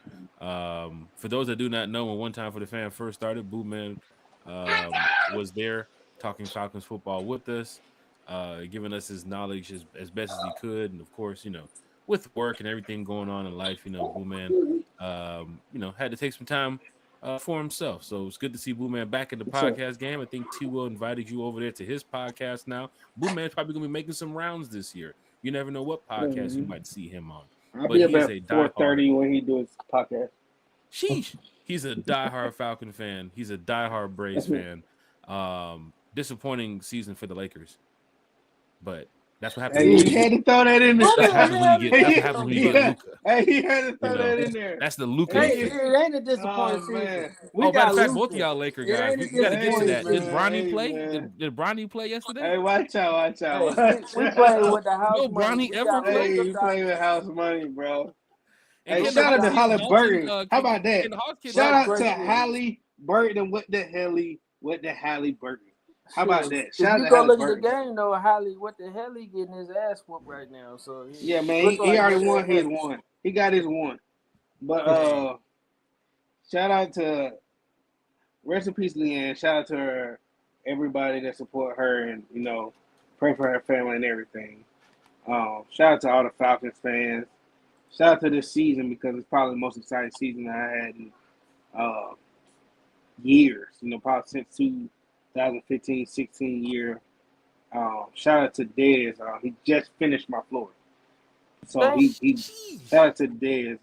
For those that do not know, when One Time for the Fan first started, Booman was there talking Falcons football with us, giving us his knowledge as best as he could. And of course, with work and everything going on in life, Booman, had to take some time for himself. So it's good to see Booman back in the podcast game. I think T-Will invited you over there to his podcast now. Booman's probably going to be making some rounds this year. You never know what podcast you might see him on. I'll be about 4:30 when he does his podcast. Sheesh. He's a diehard Falcon fan. He's a diehard Braves fan. Disappointing season for the Lakers. But that's what happens. Hey, he had to throw that in there. That's what happens when you get Luka. Hey, he had to throw that in there. That's the Luka. It ain't a disappointing season. Matter of fact, both of y'all Laker guys, we got to get to that. Did Bronny play? Did Bronny play yesterday? Hey, watch out. We played with the house money. Bronny ever play? Hey, you play with house money, bro. Hey, shout out to Halliburton. How about that? Shout out to Halliburton with the Halliburton. How about that? Shout out to go look at the game, though. Holly, what the hell he getting his ass whooped right now? So yeah, man, he already won his one. He got his one. But shout out to rest in peace, Leanne. Shout out to her, everybody that support her and pray for her family and everything. Shout out to all the Falcons fans. Shout out to this season because it's probably the most exciting season I had in years. Probably since 2015-16 year. Shout out to Dez. He just finished my floor. So he shout out to Dez.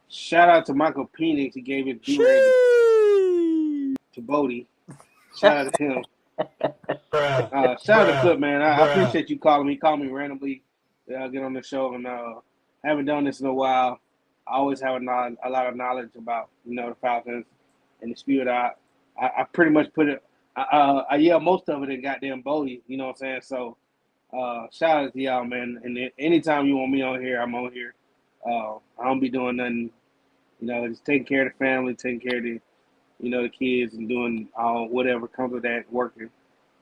Shout out to Michael Penix. He gave his due to Bodie. Shout out to him. Shout out to Flip, man. I appreciate you calling me. Call me randomly. Get on the show. And haven't done this in a while. I always have a lot of knowledge about the Falcons and the spirit. I pretty much put it. I yell most of it in goddamn Bodie. You know what I'm saying? So shout out to y'all, man. And anytime you want me on here, I'm on here. I don't be doing nothing. Just taking care of the family, taking care of the the kids, and doing whatever comes with that working.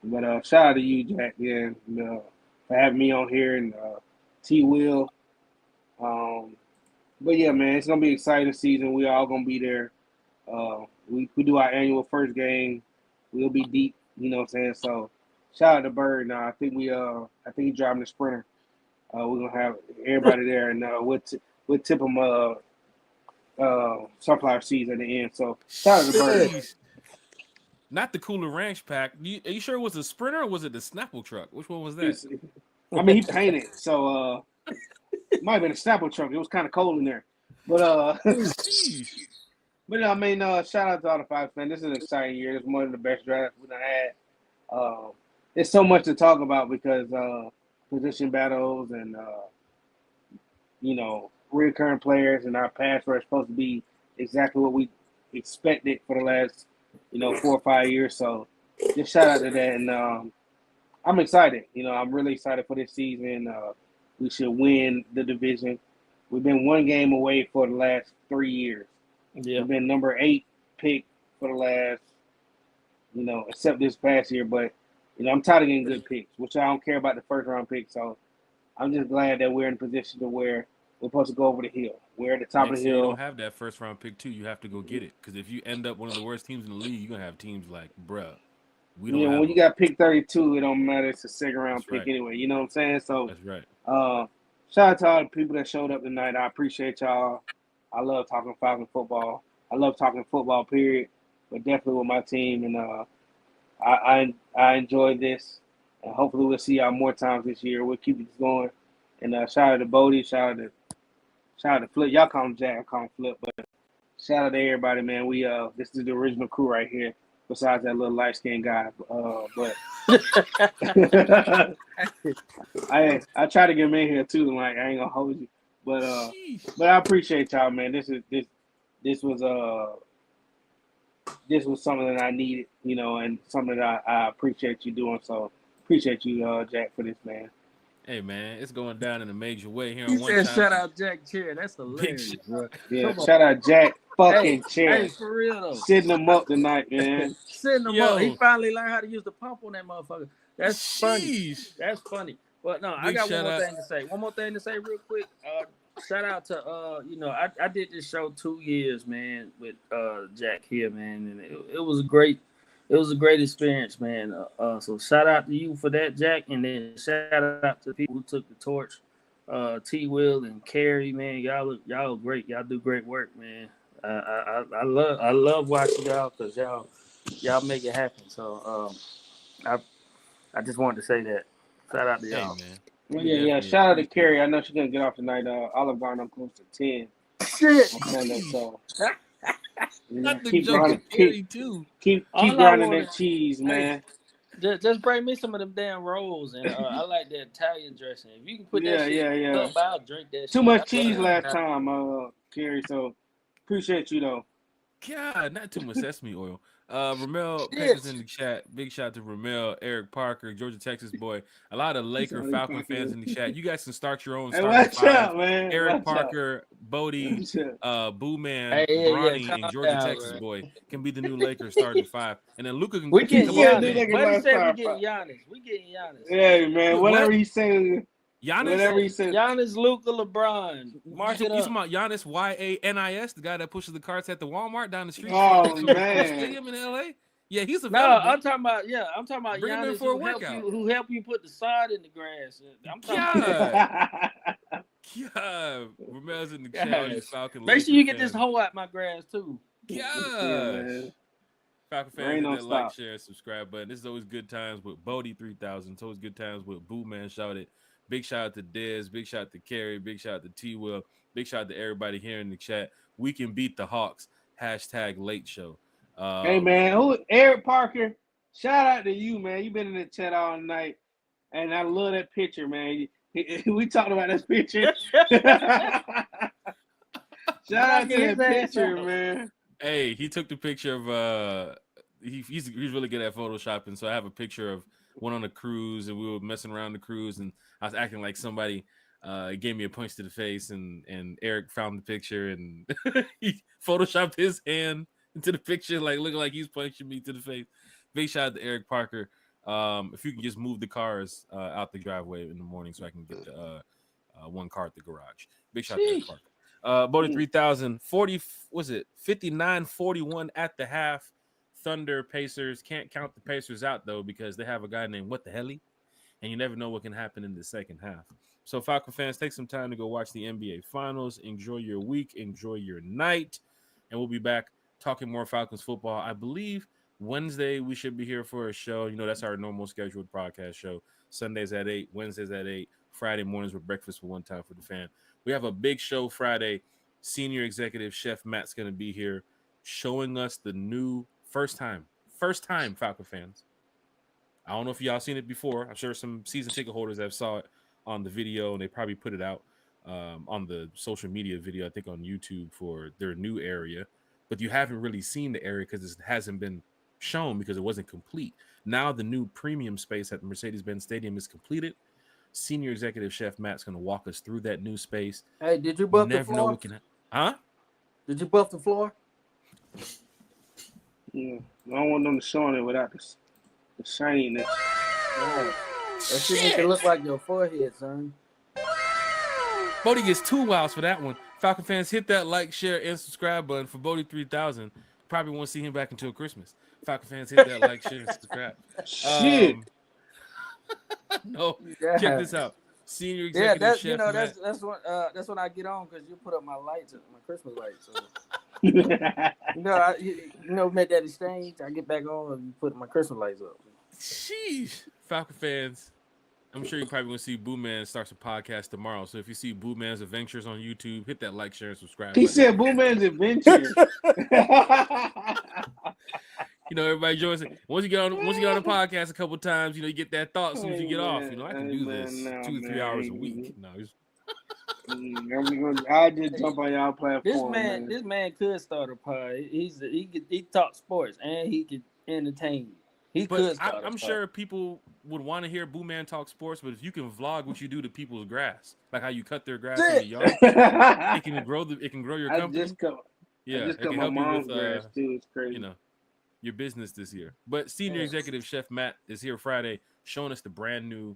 But shout out to you, Jack, for having me on here, and T-Will. But yeah, man, it's gonna be an exciting season. We all gonna be there. We do our annual first game. We'll be deep, you know what I'm saying? So shout out to Bird. Now I think he's driving the Sprinter. We're gonna have everybody there, and we'll tip them sunflower seeds at the end. So shout out to Bird. Not the Cooler Ranch pack. Are you sure it was a Sprinter or was it the Snapple truck? Which one was that? I mean, he painted, so it might have been a Snapple truck. It was kind of cold in there, but But I mean, shout out to all the Falcons fans. This is an exciting year. It's one of the best drafts we've had. There's so much to talk about because position battles and recurring players, and our pass rush supposed to be exactly what we expected for the last 4 or 5 years. So just shout out to that, and I'm excited. I'm really excited for this season. We should win the division. We've been one game away for the last 3 years. Yeah. We've been number 8 pick for the last, except this past year. But, I'm tired of getting good picks, which I don't care about the first round pick. So I'm just glad that we're in a position to where we're supposed to go over the hill. We're at the top of the hill. You don't have that first round pick too. You have to go get it. Because if you end up one of the worst teams in the league, you're going to have teams like, bruh. We don't have when you got pick 32, it don't matter. It's a second round That's pick right. anyway. You know what I'm saying? So That's right. shout out to all the people that showed up tonight. I appreciate y'all. I love talking Falcon football. I love talking football, period. But definitely with my team, and I enjoyed this. And hopefully we'll see y'all more times this year. We'll keep this going. And shout out to Bodie. Shout out to Flip. Y'all call him Jack. I call him Flip. But shout out to everybody, man. We this is the original crew right here. Besides that little light skinned guy, but I try to get him in here too. Like I ain't gonna hold you, but I appreciate y'all, man. This was something that I needed, you know, and something that I appreciate you doing. So appreciate you, Jack, for this, man. Hey man, it's going down in a major way here. He on one said, time. "Shout out Jack Chair." That's hilarious, bro. Yeah, shout out Jack fucking Chair. Hey, for real though. Sitting him up tonight, man. Sitting him up. He finally learned how to use the pump on that motherfucker. That's funny. That's funny. But no, I got one more thing to say. One more thing to say real quick. Shout out to you know, I did this show 2 years, man, with Jack here, man, and it was a great experience, man. So shout out to you for that, Jack, and then shout out to the people who took the torch, T. Will and Carrie, man. Y'all great. Y'all do great work, man. I love watching y'all because y'all make it happen. So I just wanted to say that. Shout out to y'all. Hey, man. Well, yeah. Shout out to Carrie. I know she's gonna get off tonight. Olive Garden close to 10. Shit. On Sunday, so Not the keep joke grinding, Carrie too. keep grinding that cheese, man. Just bring me some of them damn rolls, and I like that Italian dressing. If you can put that shit up, I'll drink that. Too much cheese last time, Carrie. So appreciate you though. God, not too much sesame oil. Ramel Peckers in the chat. Big shout out to Ramel, Eric Parker, Georgia, Texas boy. A lot of Laker Falcon fans in the chat. You guys can start your own. Hey, watch out, man. Eric Parker, Bodie, Booman, Bronny, and Georgia, Texas boy can be the new Lakers starting 5. And then Luka can we get Giannis. What he said? We getting Giannis. We getting Giannis. Yeah, man. Whatever he says. Giannis, whatever he says. Giannis, Luka, LeBron. Mark it up. You talking about Giannis, YANIS, the guy that pushes the carts at the Walmart down the street? Oh man, stadium in LA. Yeah, he's available. No, I'm taltalking about Bring Giannis who help you put the sod in the grass. I'm talking about. God, Ramel's in the chat. Falcon. Make sure you get this hoe out my grass too. Yeah, Falcon fans, hit that like, share, subscribe button. This is always good times with Bodie 3000. It's always good times with Booman Shawty. Big shout out to Dez. Big shout out to Carrie. Big shout out to T. Will. Big shout out to everybody here in the chat. We can beat the Hawks. #late show. Hey man, Eric Parker? Shout out to you, man. You've been in the chat all night, and I love that picture, man. We talked about this picture. Shout out to that picture, man. Hey, he took the picture of he's really good at photoshopping. So I have a picture of one on a cruise, and we were messing around the cruise, and I was acting like somebody gave me a punch to the face, and Eric found the picture, and he photoshopped his hand into the picture, like looking like he's punching me to the face. Big shout out to Eric Parker. If you can just move the cars out the driveway in the morning so I can get one car at the garage. Big shout out to Eric Parker. Bodie 3000, 59-41 at the half. Thunder, Pacers. Can't count the Pacers out, though, because they have a guy named What the Helly, and you never know what can happen in the second half. So, Falcon fans, take some time to go watch the NBA Finals. Enjoy your week. Enjoy your night. And we'll be back talking more Falcons football. I believe Wednesday we should be here for a show. You know, that's our normal scheduled podcast show. Sundays at 8, Wednesdays at 8, Friday mornings with breakfast for one time for the fan. We have a big show Friday. Senior executive chef Matt's going to be here showing us the new first time Falcon fans. I don't know if y'all seen it before. I'm sure some season ticket holders have saw it on the video, and they probably put it out on the social media video, I think on YouTube, for their new area. But you haven't really seen the area because it hasn't been shown because it wasn't complete. Now the new premium space at the Mercedes-Benz Stadium is completed. Senior executive chef Matt's going to walk us through that new space. Hey, did you buff the floor? Huh? Did you buff the floor? Yeah, I don't want them to show it without the shininess. Yeah. That shit make it look like your forehead, son. Bodie gets 2 wows for that one. Falcon fans, hit that like, share, and subscribe button for Bodie 3000. probably won't see him back until Christmas. Falcon fans, hit that like, share, and subscribe. Shit. No, Yeah. check this out. Senior executive chef. That's when I get on because you put up my lights, my Christmas lights. So. Make that exchange. I get back on and you put my Christmas lights up. Sheesh, Falcon fans. I'm sure you're probably going to see Booman starts a podcast tomorrow. So if you see Booman's Adventures on YouTube, hit that like, share, and subscribe. He said Booman's Adventures. Everybody joins it. Once you get on the podcast a couple times, you get that thought as soon as you get off. I can do this 2 to 3 hours a week. No, I just jump on y'all platform. This man could start a pod. He talk sports and he could entertain you. I'm sure people would want to hear Booman talk sports, but if you can vlog what you do to people's grass, like how you cut their grass in the yard, it can grow your company. It can help you with grass too. It's crazy. Your business this year. But Senior Executive Chef Matt is here Friday showing us the brand new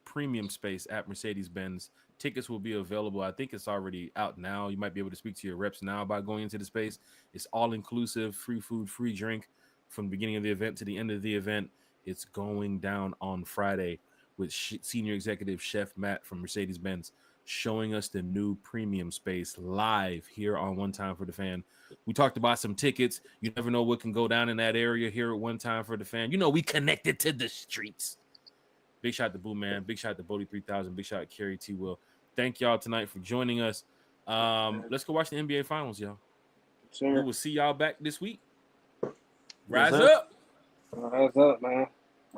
premium space at Mercedes-Benz. Tickets will be available. I think it's already out now. You might be able to speak to your reps now about going into the space. It's all inclusive, free food, free drink from the beginning of the event to the end of the event. It's going down on Friday with Senior Executive Chef Matt from Mercedes-Benz showing us the new premium space live here on One Time for the Fan. We talked about some tickets. You never know what can go down in that area here at One Time for the Fan. We connected to the streets. Big shout to Boo Man. Big shout to Bodie 3000. Big shout to Kerry T. Will. Thank y'all tonight for joining us. Let's go watch the NBA Finals, y'all. Sure. We will see y'all back this week. Rise up. Rise up, man.